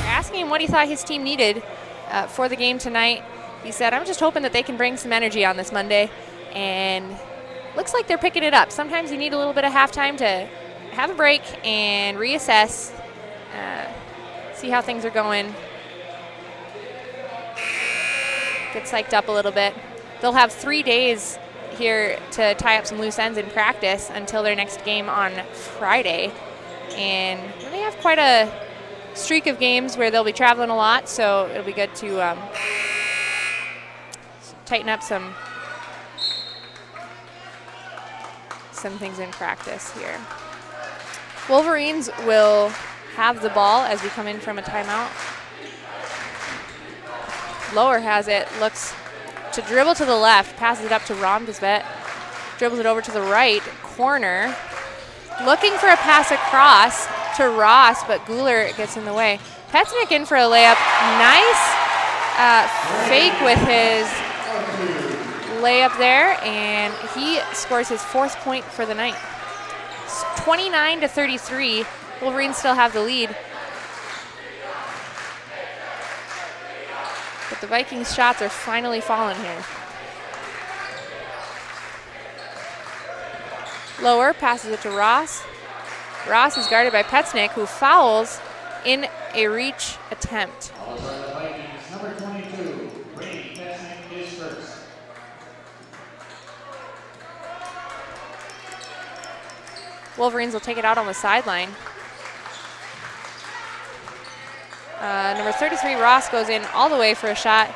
Asking him what he thought his team needed for the game tonight. He said, I'm just hoping that they can bring some energy on this Monday. And looks like they're picking it up. Sometimes you need a little bit of halftime to have a break and reassess, see how things are going, get psyched up a little bit. They'll have 3 days here to tie up some loose ends in practice until their next game on Friday. And they have quite a streak of games where they'll be traveling a lot, so it'll be good to tighten up some things in practice here. Wolverines will have the ball as we come in from a timeout. Lower has it, looks to dribble to the left, passes it up to Rondesvit, dribbles it over to the right corner, looking for a pass across to Ross, but Guler gets in the way. Petsnick in for a layup. Nice fake with his layup there, and he scores his 4th point for the night. 29-33. Wolverines still have the lead. But the Vikings' shots are finally falling here. Lower passes it to Ross. Ross is guarded by Petsnick, who fouls in a reach attempt.
Number 22, Brady Petsnick is first.
Wolverines will take it out on the sideline. Number 33, Ross, goes in all the way for a shot.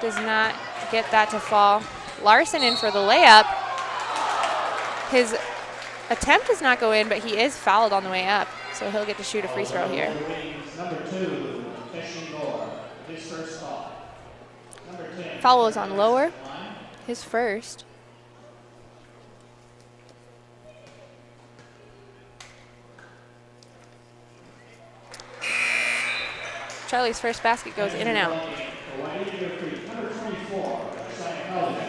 Does not get that to fall. Larson in for the layup. His attempt does not go in, but he is fouled on the way up, so he'll get to shoot a free throw here.
Number 2, Teshin Gore, his first foul. Number 10.
Foul is on Lower, his first. Charlie's first basket goes in and out.
Number 24, Simon.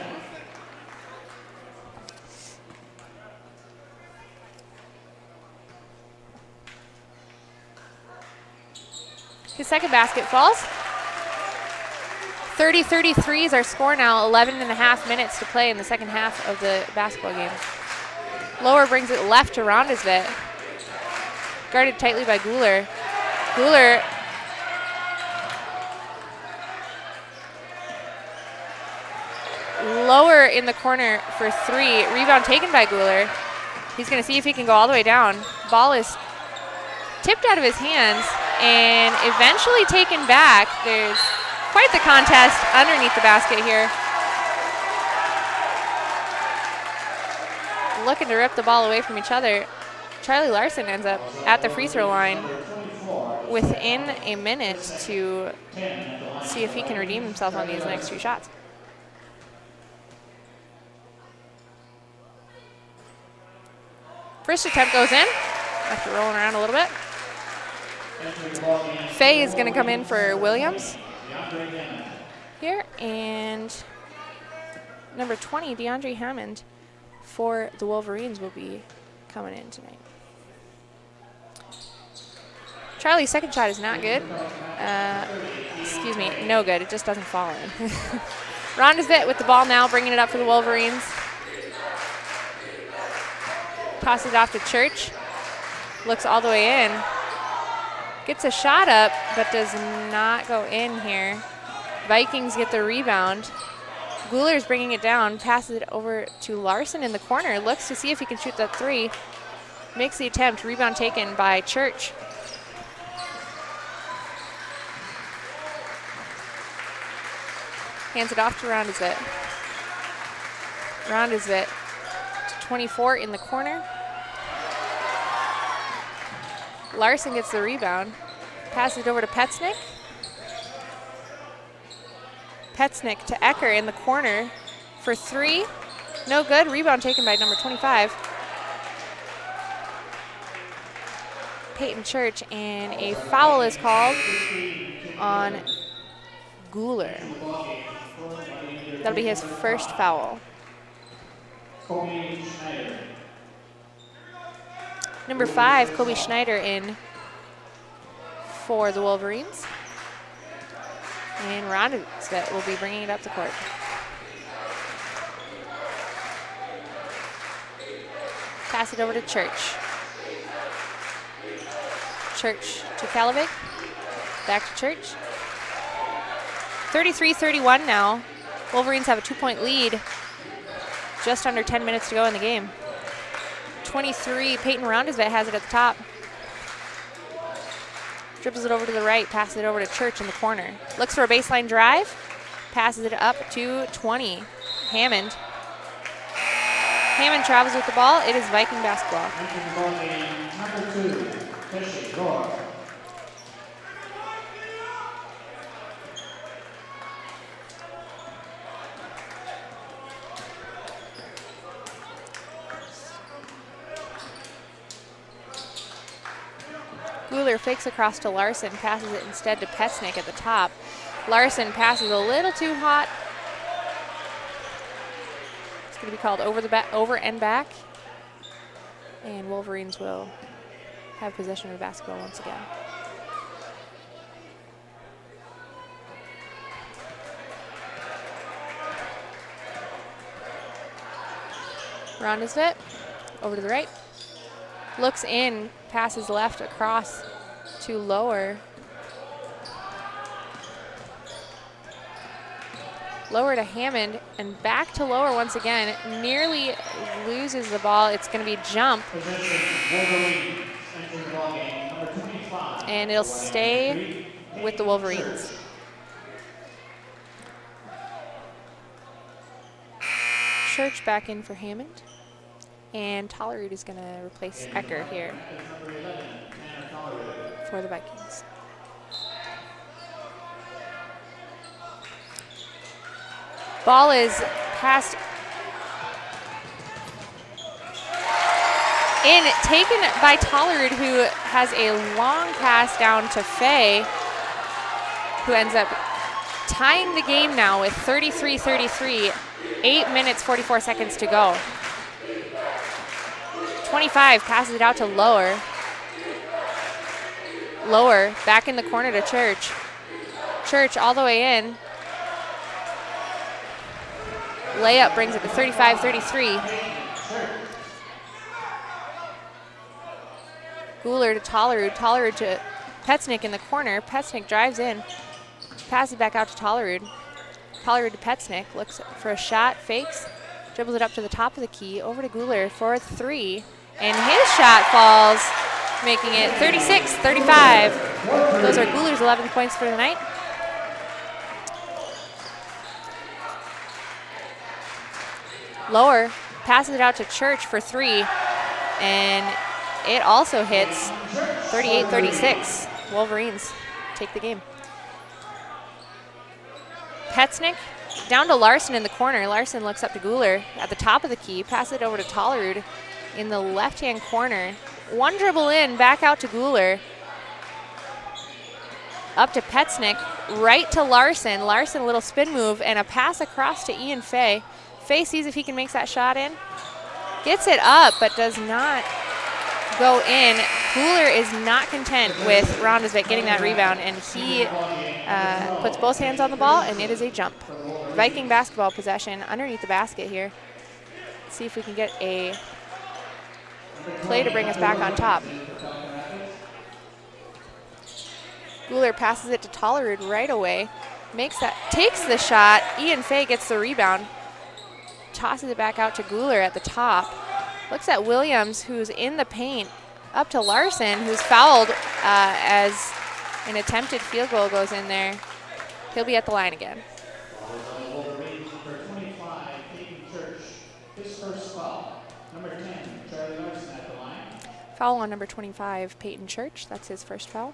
His second basket falls. 30-33 is our score now, 11 and a half minutes to play in the second half of the basketball game. Lower brings it left to Rondesvet. Guarded tightly by Guler. Guler Lower in the corner for three. Rebound taken by Guler. He's going to see if he can go all the way down. Ball is tipped out of his hands and eventually taken back. There's quite the contest underneath the basket here. Looking to rip the ball away from each other. Charlie Larson ends up at the free throw line within a minute to see if he can redeem himself on these next two shots. First attempt goes in after rolling around a little bit. Faye is going to come in for Williams here, and number 20, DeAndre Hammond, for the Wolverines will be coming in tonight. Charlie's second shot is not good. Excuse me, no good. It just doesn't fall in. Rondesvet with the ball now, bringing it up for the Wolverines. Tosses it off to Church. Looks all the way in. Gets a shot up, but does not go in here. Vikings get the rebound. Guler's bringing it down, passes it over to Larson in the corner. Looks to see if he can shoot that three. Makes the attempt. Rebound taken by Church. Hands it off to Rondesvet. Rondesvet to 24 in the corner. Larson gets the rebound. Passes it over to Petsnick. Petsnick to Ecker in the corner for three. No good. Rebound taken by number 25. Peyton Church, and a foul is called on Guler. That'll be his first foul. Number 5, Kobe Schneider in for the Wolverines. And Rondesvet will be bringing it up the court. Pass it over to Church. Church to Calavig. Back to Church. 33-31 now. Wolverines have a 2-point lead. Just under 10 minutes to go in the game. 23, Peyton Rondesvet has it at the top. Dribbles it over to the right, passes it over to Church in the corner. Looks for a baseline drive, passes it up to 20. Hammond. Hammond travels with the ball. It is Viking basketball.
Number 2, Teshin Gore.
Guler fakes across to Larson, passes it instead to Petsnick at the top. Larson passes a little too hot. It's going to be called over and back. And Wolverines will have possession of the basketball once again. Rondesvet over to the right. Looks in, passes left across to Lower. Lower to Hammond and back to Lower once again. Nearly loses the ball. It's going to be jump. And it'll stay with the Wolverines. Church back in for Hammond. And Tollerud is going to replace Ecker here for the Vikings. Ball is passed in, taken by Tollerud, who has a long pass down to Faye, who ends up tying the game now with 33-33, 8 minutes, 44 seconds to go. 25 passes it out to Lower. Lower back in the corner to Church. Church all the way in. Layup brings it to 35-33. Guler to Tollerud. Tollerud to Petsnick in the corner. Petsnick drives in. Passes back out to Tollerud. Tollerud to Petsnick. Looks for a shot. Fakes. Dribbles it up to the top of the key. Over to Guler for 3. And his shot falls, making it 36-35. Those are Guler's 11 points for the night. Lower passes it out to Church for 3. And it also hits 38-36. Wolverines take the game. Petsnick down to Larson in the corner. Larson looks up to Guler at the top of the key. Passes it over to Tollerud in the left-hand corner. One dribble in, back out to Guler. Up to Petsnick, right to Larson. Larson, a little spin move, and a pass across to Ian Faye. Faye sees if he can make that shot in. Gets it up, but does not go in. Guler is not content with Rondersvik getting that rebound, and he puts both hands on the ball, and it is a jump. Viking basketball possession underneath the basket here. Let's see if we can get a play to bring us back on top. Guler passes it to Tollerud right away. Takes the shot. Ian Faye gets the rebound. Tosses it back out to Guler at the top. Looks at Williams, who's in the paint. Up to Larson, who's fouled as an attempted field goal goes in there. He'll be at the line again.
Wolverines for 25, Peyton Church. His first foul. Number 10, Charlie Larson at the line.
Foul on number 25, Peyton Church. That's his first foul.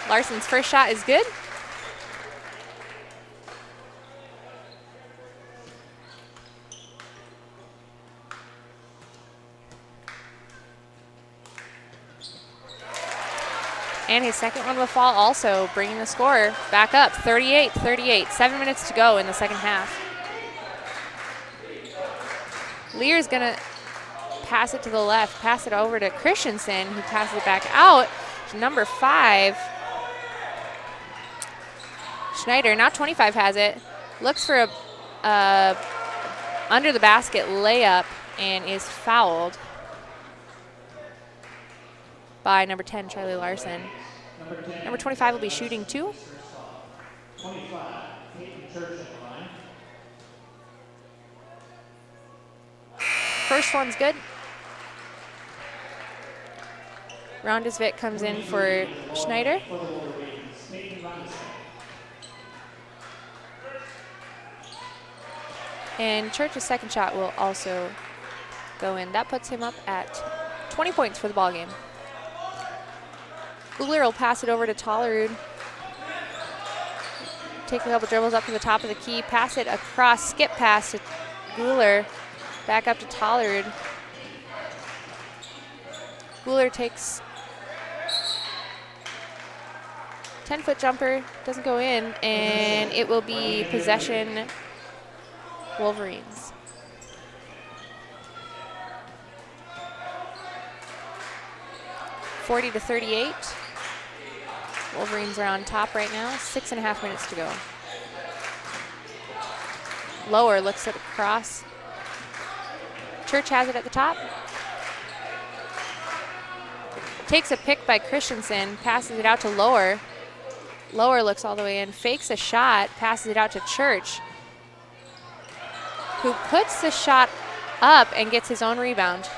Larson's first shot is good. And his second one will fall also, bringing the score back up, 38-38. 7 minutes to go in the second half. Lear's gonna pass it to the left, pass it over to Christensen, who passes it back out to number 5. Schneider, now 25 has it, looks for a under the basket layup and is fouled by number 10, Charlie Larson. Number 25 will be shooting 2.
25, Peyton Church at the line.
First one's good. Rondersvik comes in for Schneider. And Church's second shot will also go in. That puts him up at 20 points for the ballgame. Guler will pass it over to Tollerud. Take a couple dribbles up to the top of the key, pass it across, skip pass to Guler, back up to Tollerud. Guler takes 10-foot jumper, doesn't go in, and it will be possession Wolverines. (40-38). Wolverines are on top right now. 6.5 minutes to go. Lower looks at across. Church has it at the top. Takes a pick by Christensen, passes it out to Lower. Lower looks all the way in, fakes a shot, passes it out to Church, who puts the shot up and gets his own rebound.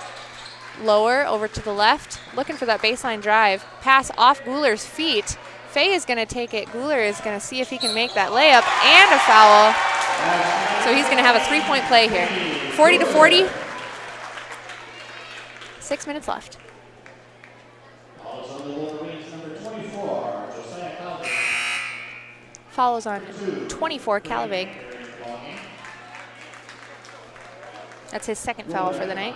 Lower over to the left, looking for that baseline drive. Pass off Guler's feet. Faye is going to take it. Guler is going to see if he can make that layup and a foul. So he's going to have a 3-point play here. 40-40. 6 minutes left. Follows on 24, Calavig. That's his second foul for the night.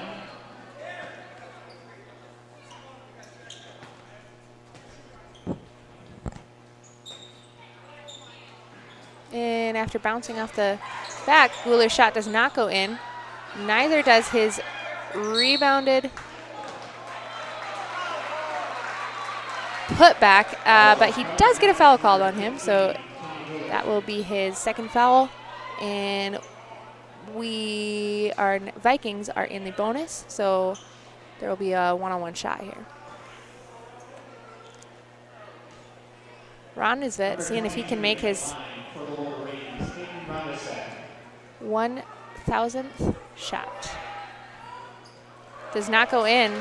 And after bouncing off the back, Guler's shot does not go in. Neither does his rebounded putback, but he does get a foul called on him, so that will be his second foul. And Vikings are in the bonus, so there will be a one-on-one shot here. Ron Nisvet seeing if he can make his 1,000th shot. Does not go in.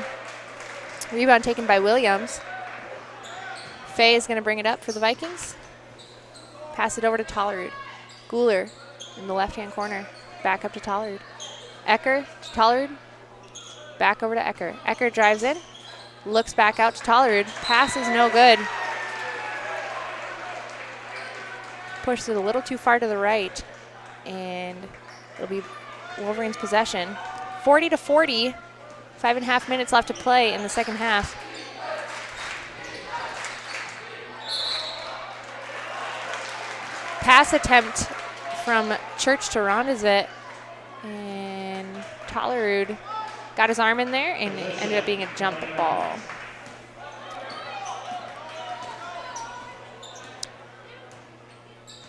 Rebound taken by Williams. Faye is going to bring it up for the Vikings. Pass it over to Tollerud. Guler in the left-hand corner. Back up to Tollerud. Ecker to Tollerud. Back over to Ecker. Ecker drives in. Looks back out to Tollerud. Pass is no good. Pushes it a little too far to the right. And it'll be Wolverines possession. 40-40. 5.5 minutes left to play in the second half. Pass attempt from Church to Rondezvit, and Tollerud got his arm in there, and it ended up being a jump ball.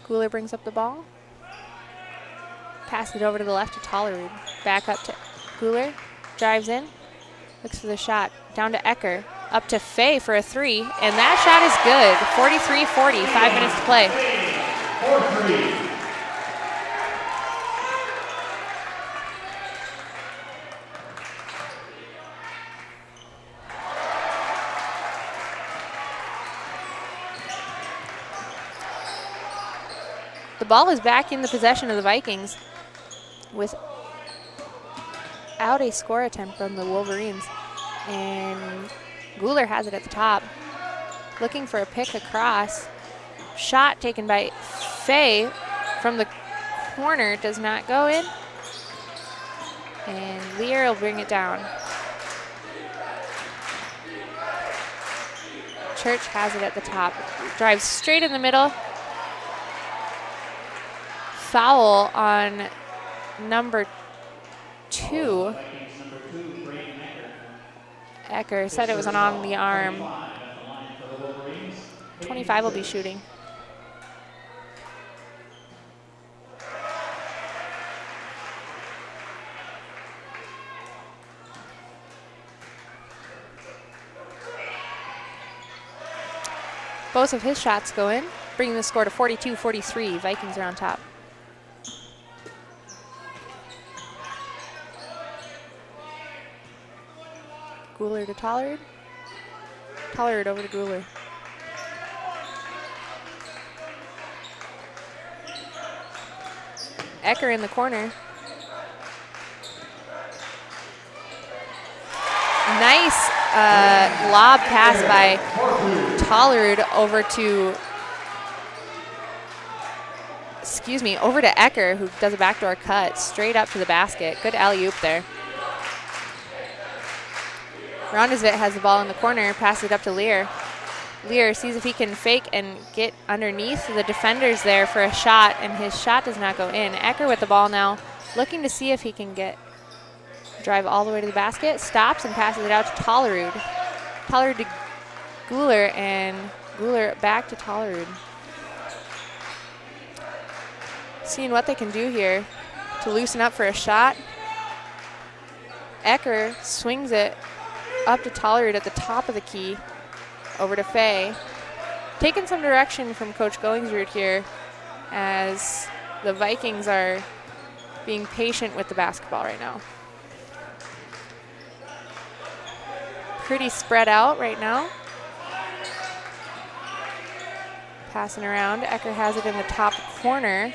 Guler brings up the ball. Pass it over to the left to Tollerud. Back up to Guler. Drives in. Looks for the shot. Down to Ecker. Up to Faye for a three. And that shot is good. 43-40. 5 minutes to play. The ball is back in the possession of the Vikings without a score attempt from the Wolverines. And Guler has it at the top. Looking for a pick across. Shot taken by Faye from the corner does not go in. And Lear will bring it down. Church has it at the top. Drives straight in the middle. Foul on number 2. Ecker said it was on the arm. 25 will be shooting. Both of his shots go in, bringing the score to 42-43. Vikings are on top. Guler to Tollerud. Tollerud over to Guler. Ecker in the corner. Nice lob pass by Tollerud over to, over to Ecker, who does a backdoor cut straight up to the basket. Good alley-oop there. Rondezvit has the ball in the corner, passes it up to Lear. Lear sees if he can fake and get underneath the defenders there for a shot, and his shot does not go in. Ecker with the ball now, looking to see if he can drive all the way to the basket, stops and passes it out to Tollerud. Tollerud to Guler, and Guler back to Tollerud. Seeing what they can do here to loosen up for a shot. Ecker swings it up to Tollerud at the top of the key, over to Faye. Taking some direction from Coach Goingsrud here as the Vikings are being patient with the basketball right now. pretty spread out right now. Passing around. Ecker has it in the top corner.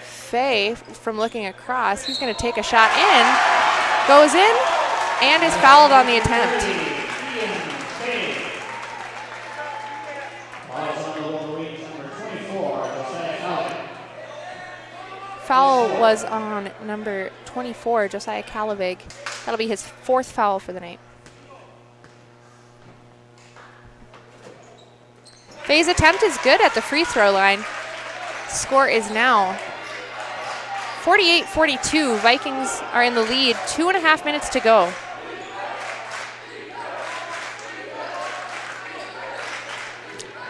Fay, from looking across, he's going to take a shot in. Goes in and is fouled on the attempt. Foul was on number 24, Josiah Calavig. That'll be his 4th foul for the night. Fay's attempt is good at the free throw line. Score is now 48-42. Vikings are in the lead. 2.5 minutes to go.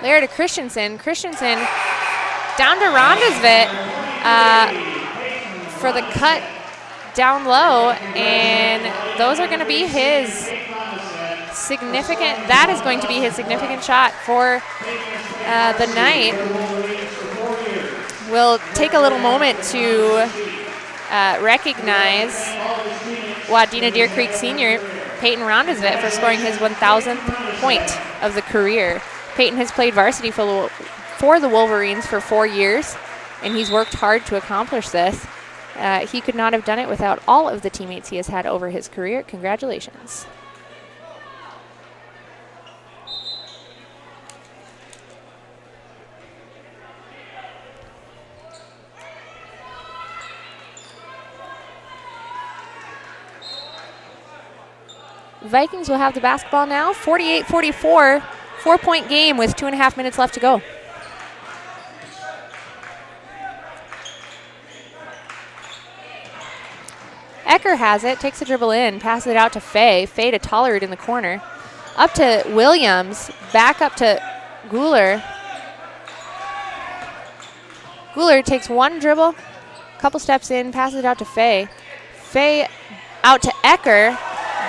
There to Christensen. Christensen down to Rondesvit for the cut down low, and those are going to be his significant. That is going to be his significant shot for the night. We'll take a little moment to recognize Wadena-Deer Creek senior Peyton Rondesvit for scoring his 1,000th point of the career. Peyton has played varsity for the Wolverines for 4 years, and he's worked hard to accomplish this. He could not have done it without all of the teammates he has had over his career. Congratulations. Vikings will have the basketball now. 48-44, 4-point game with 2.5 minutes left to go. Ecker has it, takes a dribble in, passes it out to Fay. Fay to Tollard in the corner. Up to Williams, back up to Guler. Guler takes one dribble, couple steps in, passes it out to Fay. Fay out to Ecker.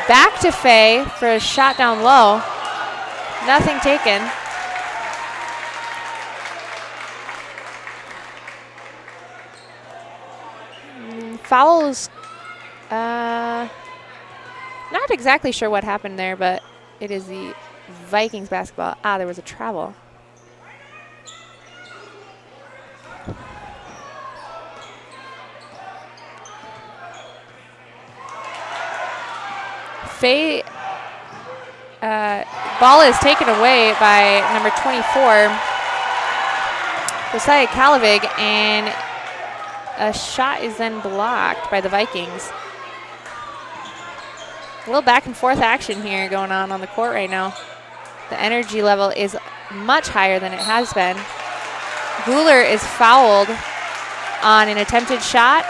Back to Fay for a shot down low. Nothing taken. Fouls. Not exactly sure what happened there, but it is the Vikings basketball. There was a travel. Fay, ball is taken away by number 24, Josiah Calavig, and a shot is then blocked by the Vikings. A little back and forth action here going on the court right now. The energy level is much higher than it has been. Guler is fouled on an attempted shot.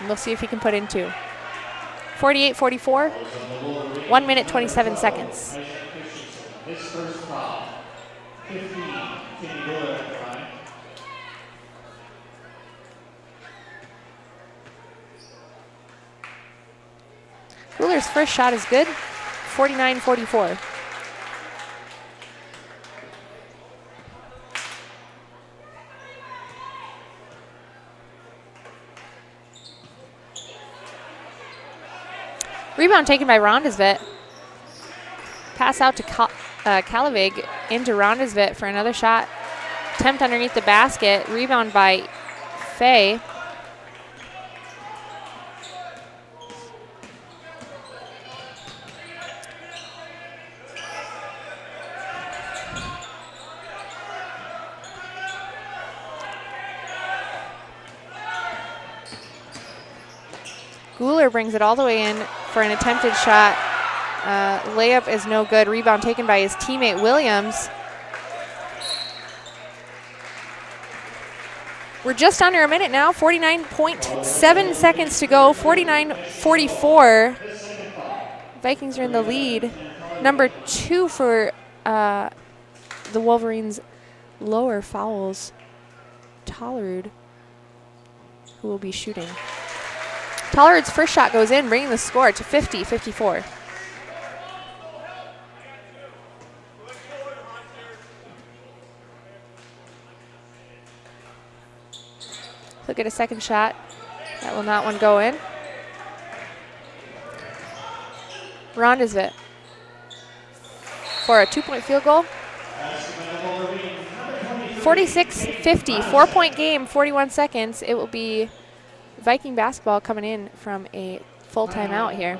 And we'll see if he can put in two. 48-44, 1 minute, 27 seconds.
His first foul, 15, Timmy Guler at the line.
Guler's first shot is good, 49-44. Rebound taken by Rondesvit. Pass out to Calavig into Rondesvit for another shot. Attempt underneath the basket. Rebound by Fay. Guler brings it all the way in for an attempted shot. Layup is no good. Rebound taken by his teammate Williams. We're just under a minute now. 49.7 seconds to go. 49-44. Vikings are in the lead. Number 2 for the Wolverines. Lower fouls. Tollard, who will be shooting. Tollard's first shot goes in, bringing the score to 50-54. He'll get a second shot. That will not one go in. Rondesvit for a 2-point field goal. 46-50, 4-point game, 41 seconds. It will be Viking basketball coming in from a full timeout here.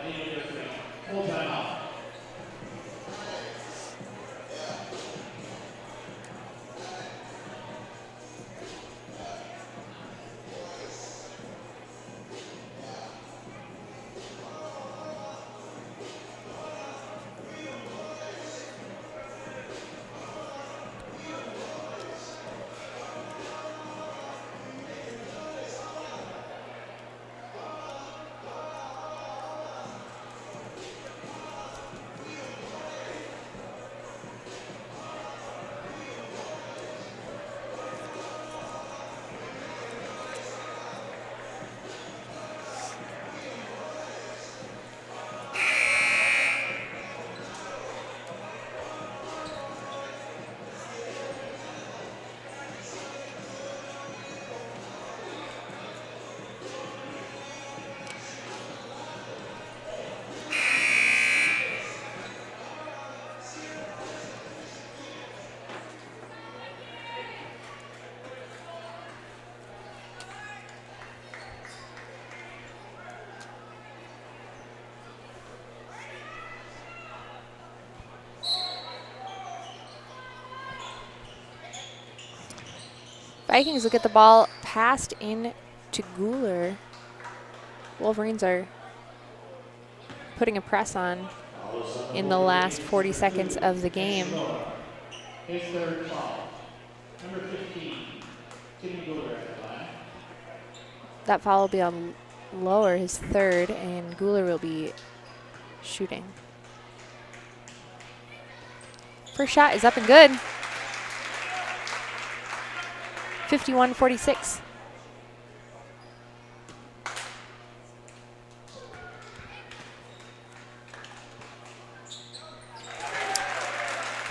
Vikings will get the ball passed in to Guler. Wolverines are putting a press on in the last 40 seconds of the game.
His third foul. Number 15, Timmy Guler at the line.
That foul will be on Lower, his third, and Guler will be shooting. First shot is up and good. 51-46.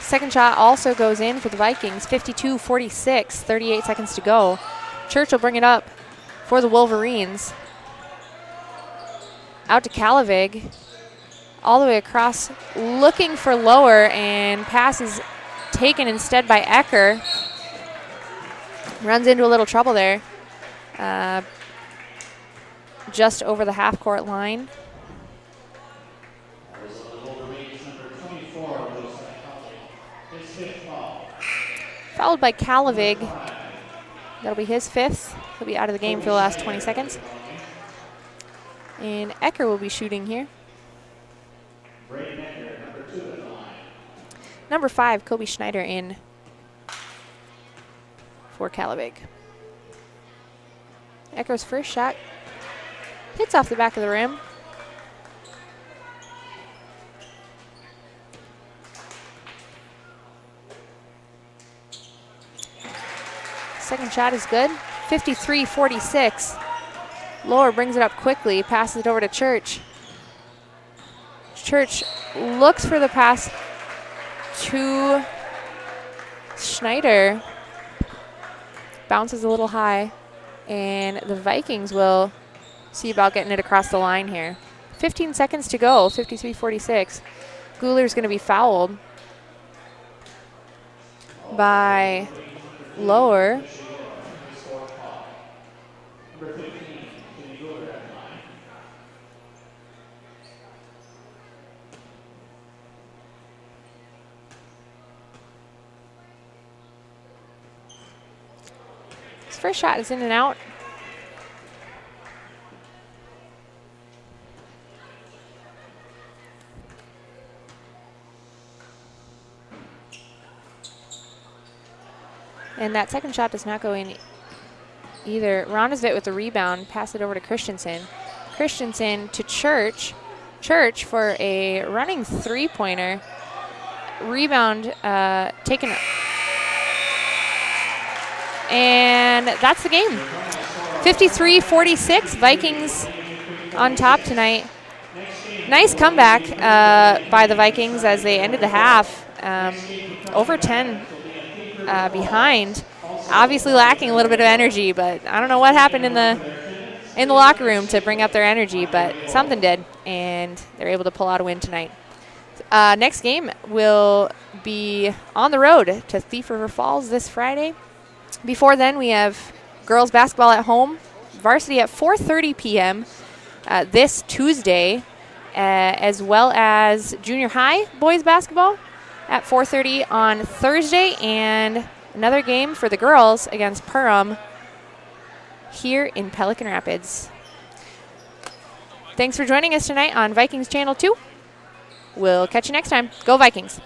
Second shot also goes in for the Vikings. 52-46, 38 seconds to go. Church will bring it up for the Wolverines. Out to Kalavig. All the way across, looking for Lower, and pass is taken instead by Ecker. Runs into a little trouble there. Just over the half-court line. Fouled by Kalavig. That'll be his fifth. He'll be out of the game for the last 20 seconds. And Ecker will be shooting here. Number 5, Kobe Schneider in for Kalavig. Ecker's first shot hits off the back of the rim. Second shot is good. 53-46. Lower brings it up quickly, passes it over to Church. Church looks for the pass to Schneider. Bounces a little high, and the Vikings will see about getting it across the line here. 15 seconds to go, 53-46. Guler's going to be fouled by Lower. His first shot is in and out. And that second shot does not go in either. Rondesvit with the rebound, pass it over to Christensen. Christensen to Church. Church for a running three-pointer. Rebound taken. And that's the game. 53-46, Vikings on top tonight. Nice comeback by the Vikings as they ended the half. Over 10 behind. Obviously lacking a little bit of energy, but I don't know what happened in the in the locker room to bring up their energy, but something did, and they're able to pull out a win tonight. Next game will be on the road to Thief River Falls this Friday. Before then, we have girls basketball at home, varsity at 4:30 p.m. This Tuesday, as well as junior high boys basketball at 4:30 on Thursday, and another game for the girls against Perham here in Pelican Rapids. Thanks for joining us tonight on Vikings Channel 2. We'll catch you next time. Go Vikings.